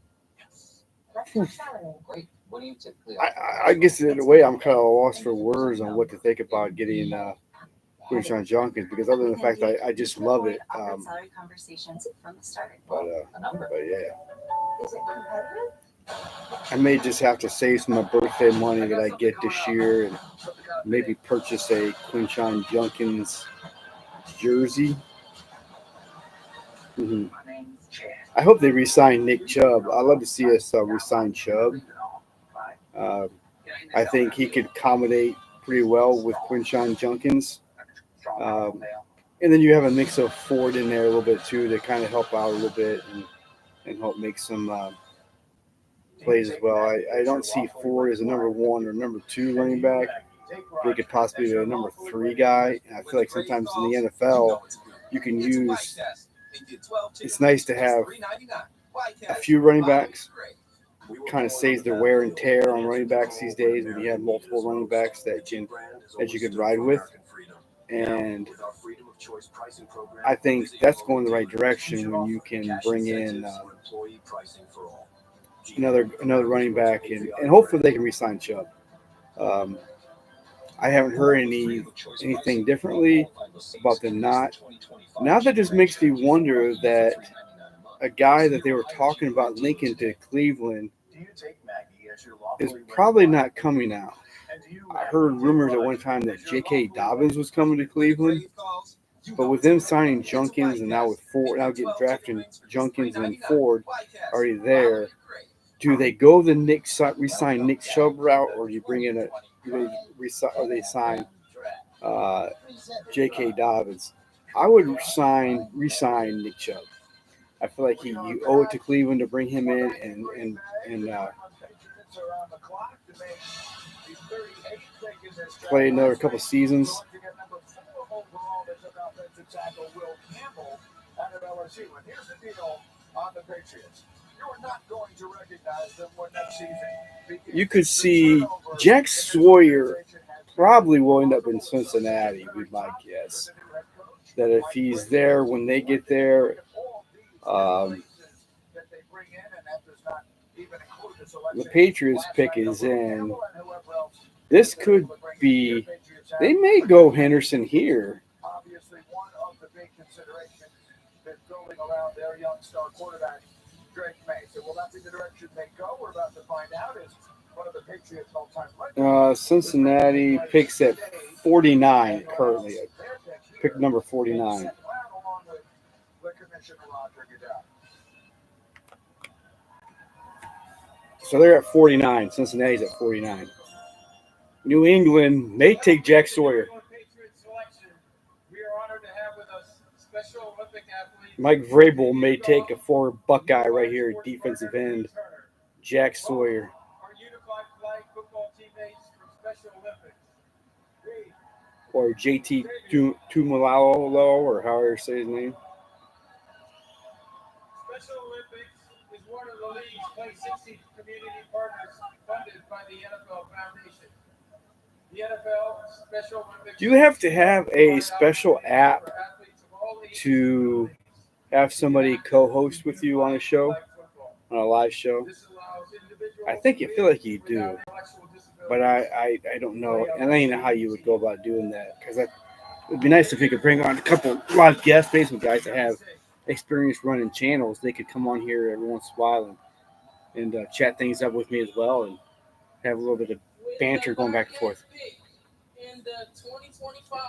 I guess in a way I'm kind of lost for words on what to think about getting Quinshon Junkins, because other than the fact I just love it. But yeah, I may just have to save some of my birthday money that I get this year and maybe purchase a Quinshon Junkins jersey. Mm-hmm. I hope they re-sign Nick Chubb. I'd love to see us re-sign Chubb. I think he could accommodate pretty well with Quinshon Junkins. And then you have a mix of Ford in there a little bit too to kind of help out a little bit and help make some plays as well. I don't see Ford as a number 1 or number 2 running back. They could possibly be a number 3 guy. And I feel like sometimes in the NFL, you can use. It's nice to have a few running backs. Kind of saves the wear and tear on running backs these days when you have multiple running backs that you can ride with. And I think that's going the right direction when you can bring in another running back and hopefully they can re-sign Chubb. I haven't heard anything differently about them not. Now that just makes me wonder that a guy that they were talking about linking to Cleveland is probably not coming out. I heard rumors at one time that J.K. Dobbins was coming to Cleveland, but with them signing Junkins and now with Ford, now getting drafted Junkins and Ford already there, do they go the re-sign Nick Chubb route, or do you bring in they sign J.K. Dobbins? I would re-sign Nick Chubb. I feel like you owe it to Cleveland to bring him in and play another couple seasons. You could see Jack Sawyer probably will end up in Cincinnati, would be my guess. That if he's there when they get there, the Patriots pick is in. This could be. They may go Henderson here. Obviously, one of the big considerations that's building around their young star quarterback, Drake May. So will that be the direction they go? We're about to find out. Is one of the Patriots all-time legends. Cincinnati picks at 49 currently. Pick number 49. So they're at 49. Cincinnati's at 49. New England may take Jack Sawyer. Mike Vrabel may take a former Buckeye right here, defensive end, Jack Sawyer. Or JT Tumalalo, or however you say his name. Special Olympics is one of the league's 2016 community partners funded by the NFL Foundation. The NFL Special Olympics. Do you have to have a special app to have somebody co-host with you on a show, on a live show? I feel like you do, but I don't know, and I don't know how you would go about doing that, because it would be nice if we could bring on a couple live guest Facebook guys that have experience running channels. They could come on here every once in a while and chat things up with me as well, and have a little bit of banter going back and forth. In the 2025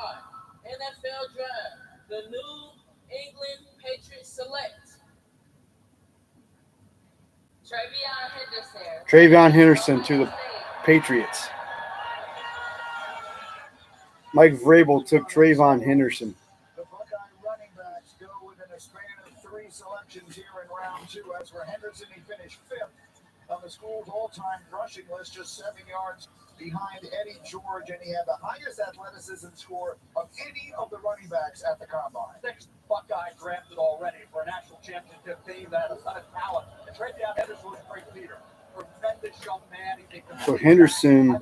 NFL Draft, the New England Patriots select Travion Henderson to the Patriots. Mike Vrabel took Travion Henderson. The Buckeye running backs go within a span of 3 selections here in round 2. As for Henderson, he finished 5th on the school's all-time rushing list, just 7 yards behind Eddie George, and he had the highest athleticism score of any of the running backs at the combine. 6 Buckeye drafted already for a national championship team that had a ton of talent. And Travion Henderson was a great leader. tremendous young man. So Henderson.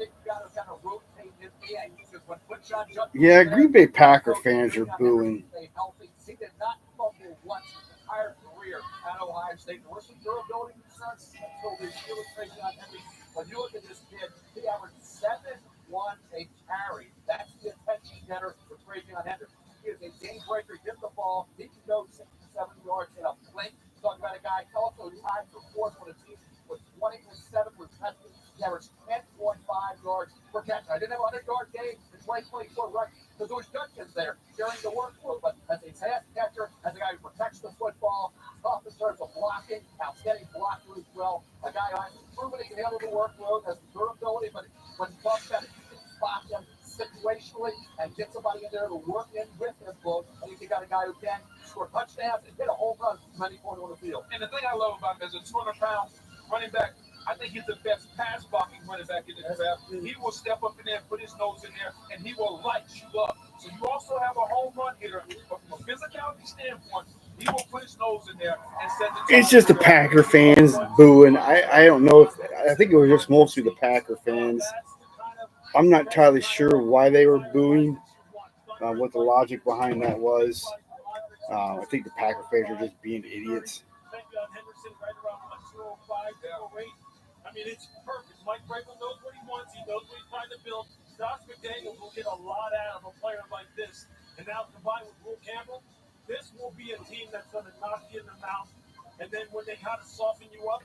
Yeah, Green Bay Packer fans are booing. He did not fumble once his entire career at Ohio State. There were some durability concerns until this year with Travion Henry. When you look at this kid, he averaged 7-1 a carry. That's the attention getter for Travion Henry. He is a game breaker. Get the ball. He can go 67 yards in a blink. Talking about a guy also tied for fourth on the team with 20.7 receptions. He averaged 10.5 yards per catch. I didn't have a 100-yard game in 2024, right? Because there was Judkins there sharing the workload. But as a pass catcher, as a guy who protects the football, tough in terms of blocking, outstanding blocker as well. A guy who has proven he can handle the workload, has durability, but when he talks about it, he can spot them situationally and get somebody in there to work in with him. I think you got a guy who can score touchdowns and hit a home run from any point on the field. And the thing I love about him is a 200-pound running back. I think he's the best pass blocking running back in the draft. He will step up in there, put his nose in there, and he will light you up. So you also have a home run hitter, but from a physicality standpoint, he will put his nose in there and set the tone. It's just the Packer fans booing. I don't know if I think it was just mostly the Packer fans. I'm not entirely sure why they were booing, what the logic behind that was. I think the Packer fans are just being idiots. I mean, it's perfect. Mike Vrabel knows what he wants. He knows what he's trying to build. Josh McDaniels will get a lot out of a player like this. And now combined with Will Campbell, this will be a team that's going to knock you in the mouth. And then when they kind of soften you up,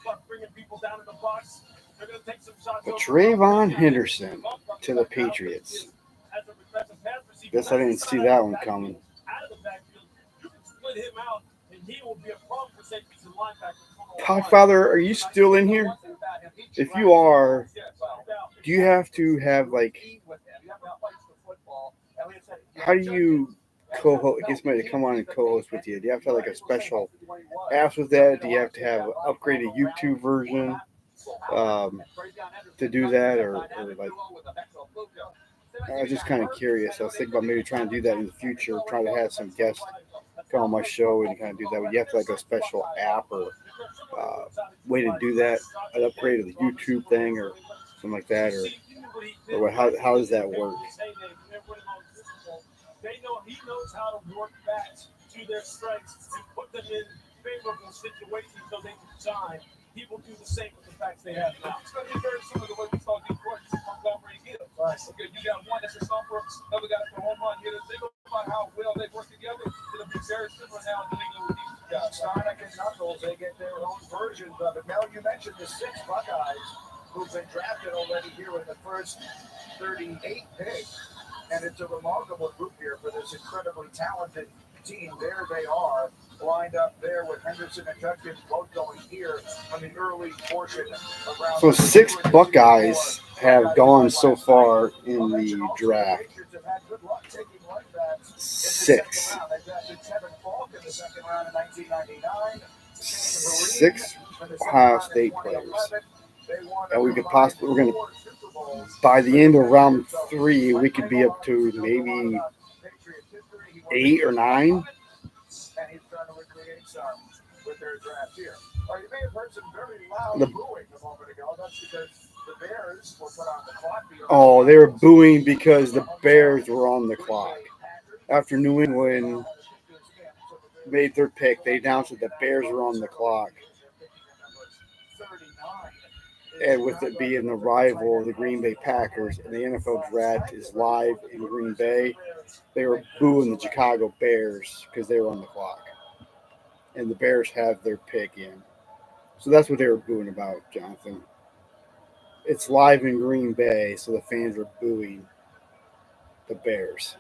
start bringing people down in the box, they're going to take some shots. But Trayvon Henderson to the Patriots. Guess I didn't see that one coming. Out of the backfield, you can split him out, and he will be a problem for safeties and linebackers. Podfather, are you still in here? If you are, do you have to have how do you co-host? Get somebody to come on and co-host with you. Do you have to have a special apps with that? Do you have to have an upgraded YouTube version to do that, or I was just kind of curious. I was thinking about maybe trying to do that in the future. Try to have some guests come on my show and kind of do that. But you have to a special app or way to do that, an upgrade of the YouTube thing or something like that, or how does that work? He knows how to work backs to their strengths and put them in favorable situations so they can shine. He will do the same with the backs they have now. It's going to be very similar to what we saw Detroit from Montgomery Hill. Right. Okay, you got one that's a stumper, another guy that's a home run hitter. Think about how well they work together. It'll be very similar now in the league with these guys. Sonic and Knuckles, they get their own versions of it. Mel, you mentioned the 6 Buckeyes who've been drafted already here in the first 38 picks. And it's a remarkable group here for this incredibly talented team. There they are, lined up there with Henderson and Judkins both going here on the early portion of round. So 6 Buckeyes have gone so far in the draft. 6. 6 Ohio State players. And we're going to, by the end of round 3, we could be up to maybe 8 or 9. And he's trying to recreate some with their draft here. You may have heard some very loud booing a moment ago. That's because the Bears were put on the clock. Oh, they were booing because the Bears were on the clock. After New England made their pick, they announced that the Bears were on the clock. And with it being the rival of the Green Bay Packers, and the NFL draft is live in Green Bay, they were booing the Chicago Bears because they were on the clock. And the Bears have their pick in. So that's what they were booing about, Jonathan. It's live in Green Bay, so the fans are booing the Bears.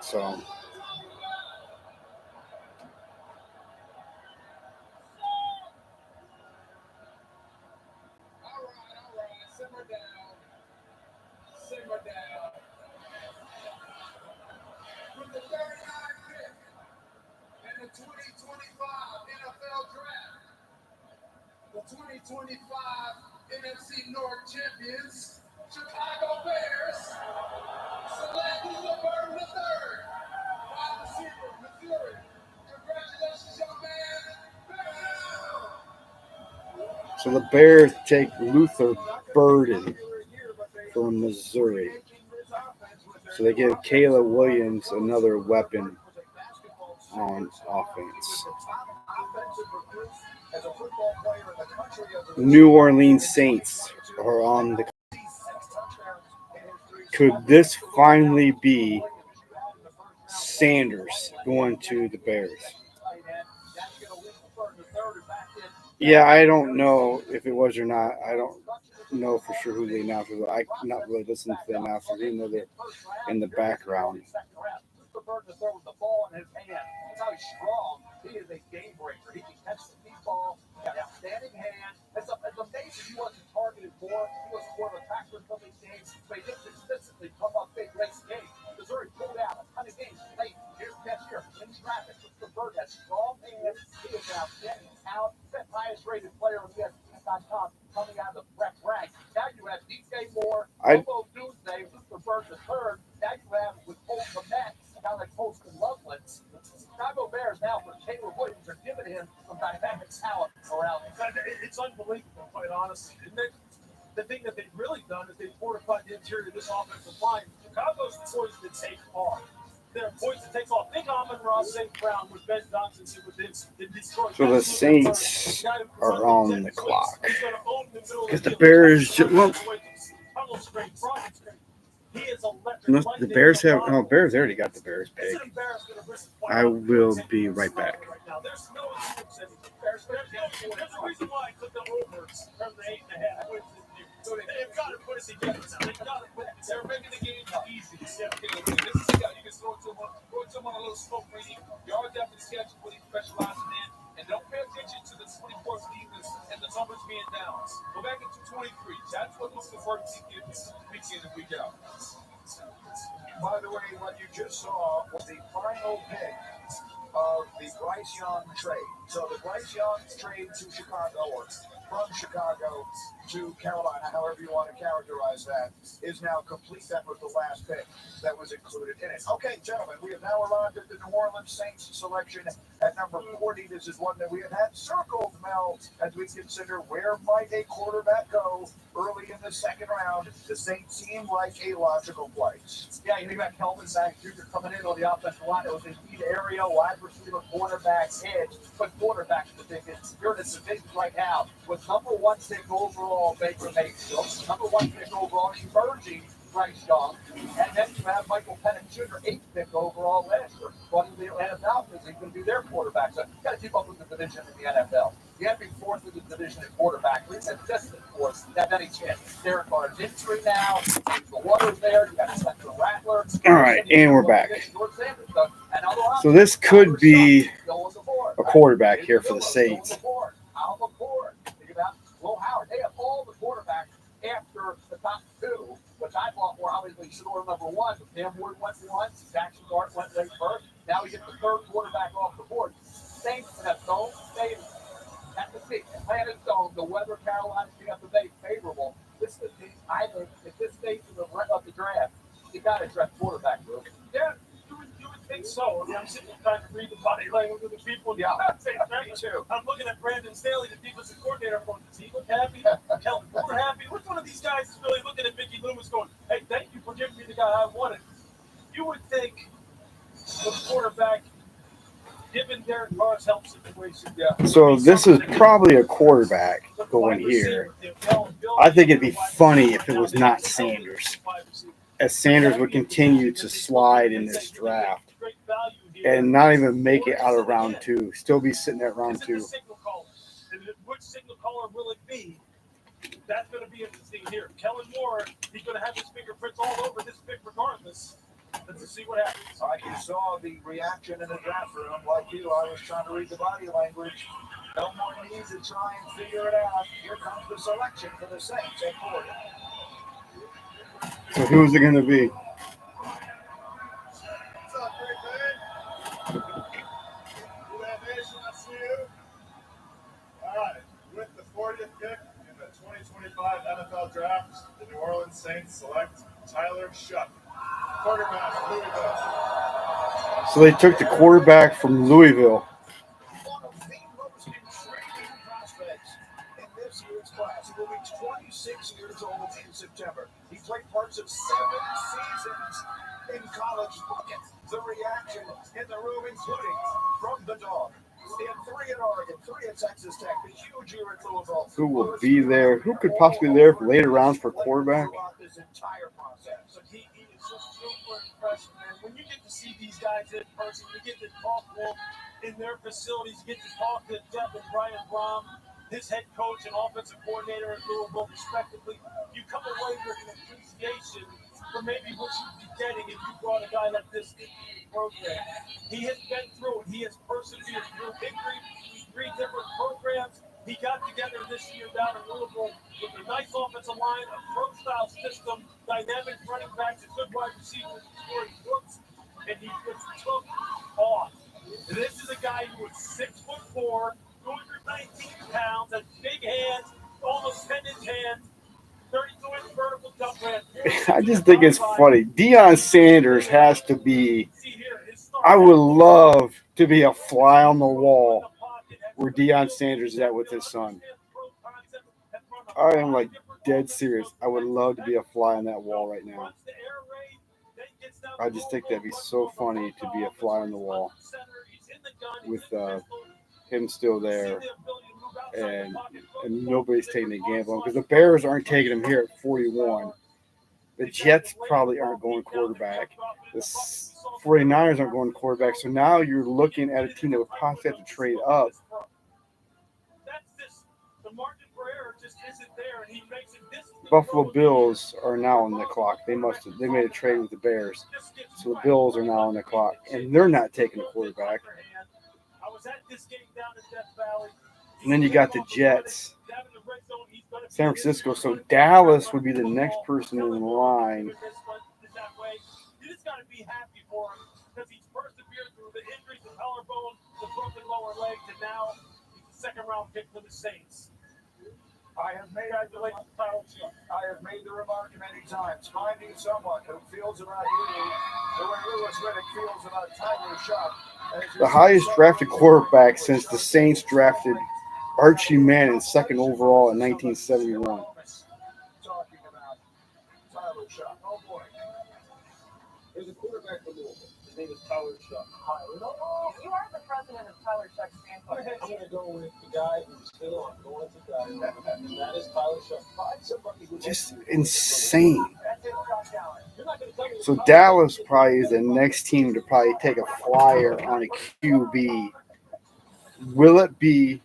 So... Simmer down. With the 39th pick in the 2025 NFL Draft, the 2025 NFC North champions, Chicago Bears, select the third, wide receiver, Missouri, So the Bears take Luther Burden from Missouri. So they give Kayla Williams another weapon on offense. New Orleans Saints are on the. Could this finally be Sanders going to the Bears? Yeah, I don't know if it was or not. I don't know for sure who the announcer was. I'm not really listening to the announcers, even though they're in the background. Mr. Burton to throw with the ball in his hand. That's how he's strong. He is a game breaker. He can catch the deep ball. He's got outstanding hand. It's amazing he wasn't targeted more. He was more of a factor in some of these games, but he didn't consistently come up big late games. Missouri pulled out a ton of games late. Here's catch here in traffic. Mr. Burton has strong hands. He is an outstanding talent. Fifth highest rated player on ESPN.com coming out of the prep ranks. Now you have DJ Moore, Bobo Doomsday, Mr. Burton the third. Now you have with Colton Komet, kind of like Colston Loveland. The Chicago Bears now for Taylor Williams are giving him some dynamic talent around him. It's unbelievable, quite honestly, isn't it? The thing that they've really done is they've fortified the interior of this offensive line. Chicago's poised to take off. They're poised to take off. Think Amon-Ra St. Brown with Ben Johnson with Detroit. So the Saints are on the clock. Because the Bears, well, the Bears have, oh, Bears already got the Bears pick. I will be right back. There's a reason why I took the overs from the 8.5. So they've got to put it together now. They've got to put it together. They're making the game easy. Yeah. This is the guy you can throw someone a little smoke reading. You always have to sketch what he specializes in. And don't pay attention to the 24th team and the numbers being down. Go back into 23. That's what this converts gives week in and week out. By the way, what you just saw was the final pick of the Bryce Young trade. So the Bryce Young trade to Chicago, or from Chicago to Carolina, however you want to characterize that, is now complete. That was the last pick that was included in it. Okay, gentlemen, we have now arrived at the New Orleans Saints selection at number 40. This is one that we have had circled, Mel, as we consider where might a quarterback go early in the second round. The Saints seem like a logical place. Yeah, you think about Kelvin Sack Jr. coming in on the offensive line. It was a lead area, wide receiver, quarterback, edge. But quarterback is the biggest. You're in a division right now with number one pick overall, Baker Mayfield, number one pick overall, emerging Bryce Young, and then you have Michael Penix Jr., 8th pick overall last year. Running the Atlanta Falcons, he's going to be their quarterback. So you got to keep up with the division in the NFL. You have to be fourth in the division at quarterback. We've been distant fourth. You have any chance. Derek Carr's injury now. The water's there. You got Spencer Rattler. All right, and we're back. So this could be a quarterback here for the Saints. They have all the quarterbacks after the top two, which I thought were obviously Shador number one. Cam Ward went one. Jackson Dart went late first. Now we get the third quarterback off the board. Saints have Stone State at the seat. Planet Stone, the weather Carolina being up to date favorable. This is the team, I think, at this stage of the draft, you got to draft quarterback, bro. Yeah, you would think so. I mean, I'm sitting here trying to read the body language of the people. Yeah, me too. I'm looking at Brandon Staley, the defensive coordinator. I'm going, does he look happy? Kelvin Moore happy? Which one of these guys is really looking at Mickey Loomis going, hey, thank you for giving me the guy I wanted? You would think the quarterback, given Derek Carr's health situation, So this is probably a quarterback going here. I think it'd be funny if it was not Sanders, as Sanders would continue to slide in this draft and not even make it out of round two, still be sitting at round two. Which signal caller will it be? That's going to be interesting here. Kellen Moore, he's going to have his fingerprints all over this pick regardless. Let's see what happens. You saw the reaction in the draft room. Like you, I was trying to read the body language. No more need to try and figure it out. Here comes the selection for the Saints at 40. So who's it going to be? What's up, Big Man? That Nation, I see you. All right, with the 40th pick in the 2025 NFL Draft, the New Orleans Saints select Tyler Shuck, quarterback, Louisville. So they took the quarterback from Louisville. One of the most intriguing prospects in this year's old in September. He played parts of 7 seasons in college football. The reaction in the room, including from the dog. He had 3 at Oregon, 3 at Texas Tech, a huge year at Louisville. Who will be there? Who could possibly be there for later rounds for quarterback? This entire process. But he is just super impressive, man. When you get to see these guys in person, you get to talk to them in their facilities, you get to talk to Jeff and Brian Brom, his head coach and offensive coordinator at Louisville, respectively. You come away with an appreciation for maybe what you'd be getting if you brought a guy like this into the program. He has been through it. He has persevered through victory, 3 different programs. He got together this year down in Louisville with a nice offensive line, a pro-style system, dynamic running backs, a good wide receiver, scoring books, and he just took off. This is a guy who was 6'4", 219 pounds, has big hands, almost 10-inch hands, 32-inch vertical jump ran. I just think it's funny. Deion Sanders has to be. I would love to be a fly on the wall where Deion Sanders is at with his son. I am like dead serious. I would love to be a fly on that wall right now. I just think that'd be so funny to be a fly on the wall with him still there, and nobody's taking the gamble because the Bears aren't taking him here at 41. The Jets probably aren't going quarterback. The 49ers aren't going quarterback. So now you're looking at a team that would possibly have to trade up. Buffalo Bills are now on the clock. They made a trade with the Bears. So the Bills are now on the clock. And they're not taking a quarterback. And then you got the Jets, San Francisco. So Dallas would be the next person in line. You just got to be happy for him because he's persevered through the injuries, the collarbone, the broken lower leg, and now he's a second-round pick for the Saints. I have made the remark many times. Finding someone who feels about you the way Lewis Riddick feels about Tyler Shuck. The highest drafted quarterback since the Saints drafted Archie Manning second overall in 1971. Talking about Tyler Shuck. Oh boy. There's a quarterback for Louisville. His name is Tyler Shuck. You are the president of Tyler Shuck's fan club. I'm going to go with the guy who's still on going to die, and that is Tyler Shuck. Find somebody who Just insane. So Dallas probably is the next team to probably take a flyer on a QB. Will it be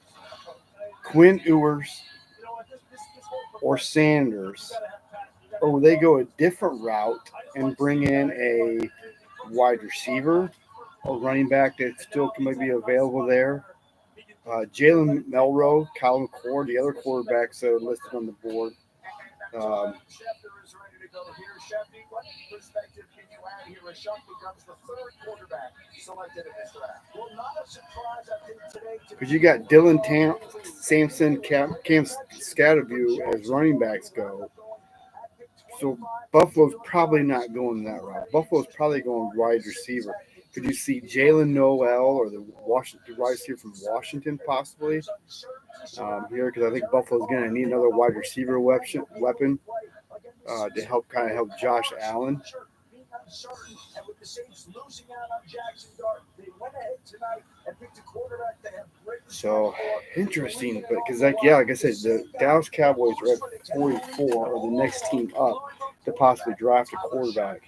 Quinn Ewers or Sanders? Or will they go a different route and bring in a wide receiver or running back that still can maybe be available there? Jalen Melrose, Colin Cord, the other quarterbacks that are listed on the board. What perspective can you add here as Shuck becomes the 3rd quarterback selected in this draft? Well, not a surprise, I think, today. Because you got Dylan Sampson, Cam Scatterview as running backs go. So Buffalo's probably not going that route. Buffalo's probably going wide receiver. Could you see Jalen Noel or the wide receiver from Washington possibly here? Because I think Buffalo's going to need another wide receiver weapon to help Josh Allen. And with the Saints losing out on Jackson Dart, they went ahead tonight and picked a quarterback they have great. So interesting, but because like I said, the Dallas Cowboys are at 44, or the next team up to possibly draft a quarterback.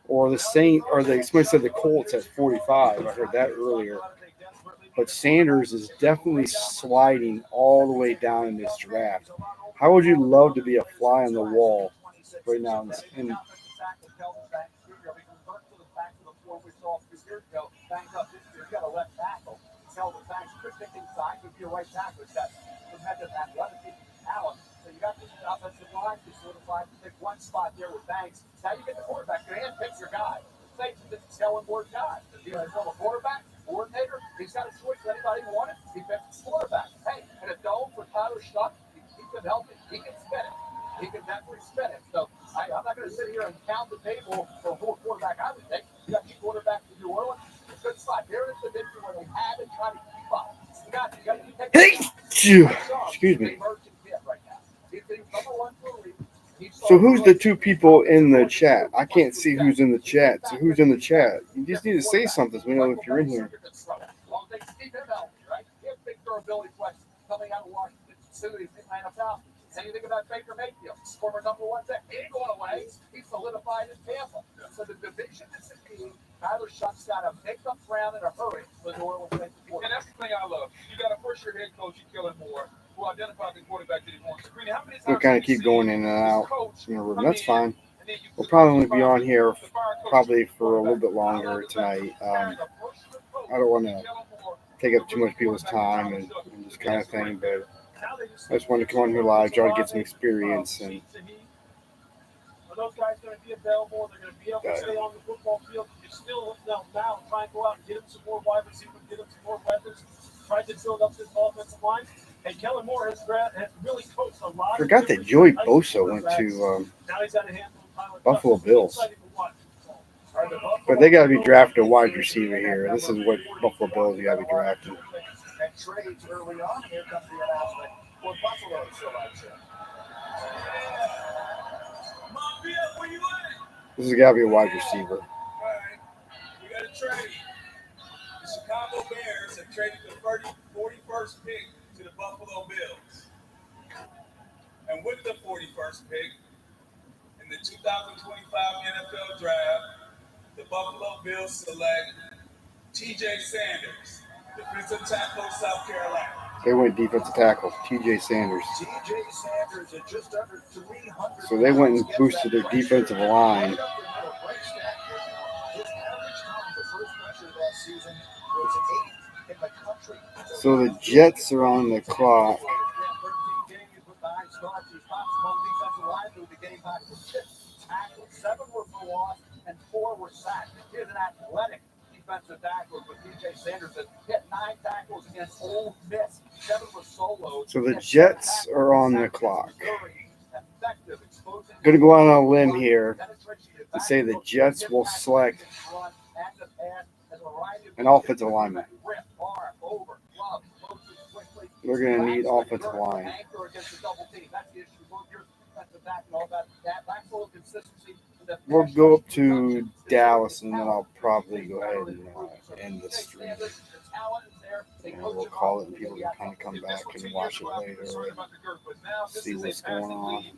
Or somebody said the Colts at 45. I heard that earlier. But Sanders is definitely sliding all the way down in this draft. How would you love to be a fly on the wall right now? So you got this offensive line to solidify, pick one spot there with Banks. Now you get the quarterback. Your hand picks your guy. Saints is a Kellen Ward guy. Does he want a quarterback, coordinator? He's got a choice for anybody who wanted. He picks quarterback. Hey, and a dome for Tyler Shuck. He can help it. He can spin it. He can definitely spin it. So I'm not going to sit here and count the table for who quarterback I would take. You got two quarterbacks in New Orleans. Good spot. Here is the division where they had and try to keep up. Hey, excuse me. Right now. He's number 1 for a So who's the two people in the chat? I can't see who's in the chat. So who's in the chat? You just need to say something so we know if you're in here. Well, they Steve Bell, right? He has big durability questions coming out of Washington, D.C. Atlanta Falcons. Anything about Baker Mayfield, former #1 pick? He ain't going away. He's solidified in Tampa. So the division is in need. Tyler Shuck's got to make up ground in a hurry for New Orleans. And that's the thing I love. You got a first-year head coach, Kellen Moore, who identified the quarterback that he wants. How many times We'll kind of keep going in and out. That's fine. We'll probably be on here probably for a little bit longer tonight. I don't want to take up too much people's time and this kind of thing, but I just wanted to come on here live, try to get some experience. And are those guys going to be available? They're going to be able to stay on the football field. You still now try and go out and get them some more wide receivers, get them some more weapons, try to build up this offensive line. And Kellen Moore has really coached a lot. I forgot that Joey Bosa went to Buffalo Bills. But they got to be drafted a wide receiver here. This is what Buffalo Bills got to be drafting. And trades early on. Here comes the announcement for Buffalo selection. This has got to be a wide receiver. All right. We got a trade. The Chicago Bears have traded the 41st pick to the Buffalo Bills. And with the 41st pick in the 2025 NFL Draft, the Buffalo Bills select T.J. Sanders, defensive tackle of South Carolina. They went defensive tackle, T.J. Sanders. T.J. Sanders at just under 300. So they went and boosted their defensive line. His average time for first pressure that season was 8th in the country. So the Jets are on the clock. 13 games with 9 starts. He's top among defensive line through the game back to 6 tackles. 7 were for loss and 4 were sacked. Here's an athletic defensive tackle with T.J. Sanders that hit 9 tackles against Ole Miss. 7 were solos. So the Jets are on the clock. Going to go out on a limb here to say the Jets will select an offensive lineman. They're going to need offensive line. We'll go up to Dallas, and then I'll probably go ahead and end the stream. And we'll call it, and people can kind of come back and watch it later and see what's going on. You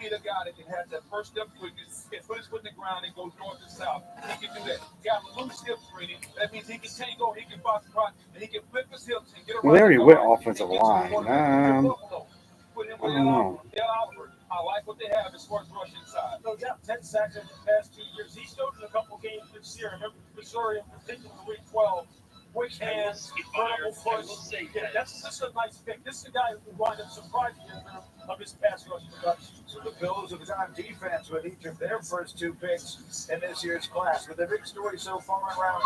need a guy that can have that first step quickness, can put his foot in the ground and go north and south. He can do that. He got loose hip training. That means he can tango, he can box front, and he can flip his hips and get around. Well, they already went offensive line. I don't know. I like what they have as far as rush inside. So, yeah, 10 sacks in the past 2 years. He showed in a couple games this year. Remember Missouri in particular, week 12. Quick hands, incredible push. Yeah, that's a nice pick. This is a guy who wound up surprising of his pass rush production. So the Bills have done defense with each of their first 2 picks in this year's class. With the big story so far in round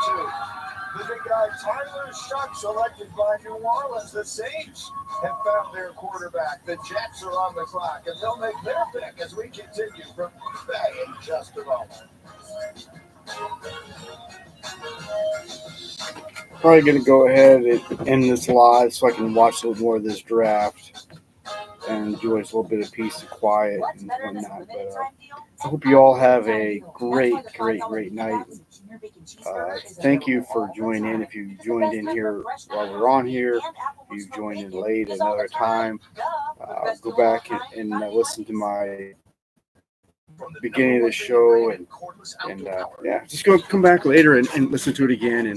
2. The big guy Tyler Shuck selected by New Orleans. The Saints have found their quarterback. The Jets are on the clock, and they'll make their pick as we continue from back in just a moment. Probably going to go ahead and end this live so I can watch a little more of this draft and enjoy a little bit of peace and quiet and whatnot. But I hope you all have a great night. Thank you for joining in. If you joined in here while we're on here, if you joined in late at another time, go back and listen to my beginning of the show and just go come back later and listen to it again.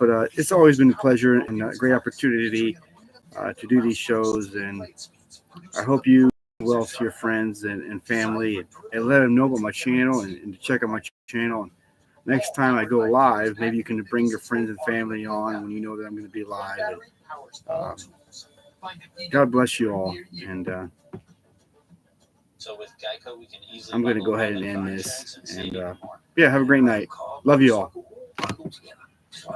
But it's always been a pleasure and a great opportunity to do these shows, and I hope you well to your friends and family and let them know about my channel and to check out my channel. And next time I go live, maybe you can bring your friends and family on when you know that I'm going to be live. And, God bless you all, and so with Geico, we can easily I'm going to go ahead and end this. And have a great night. Love you all. So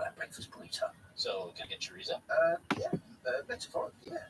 can I get chorizo? Metaphorically, yeah.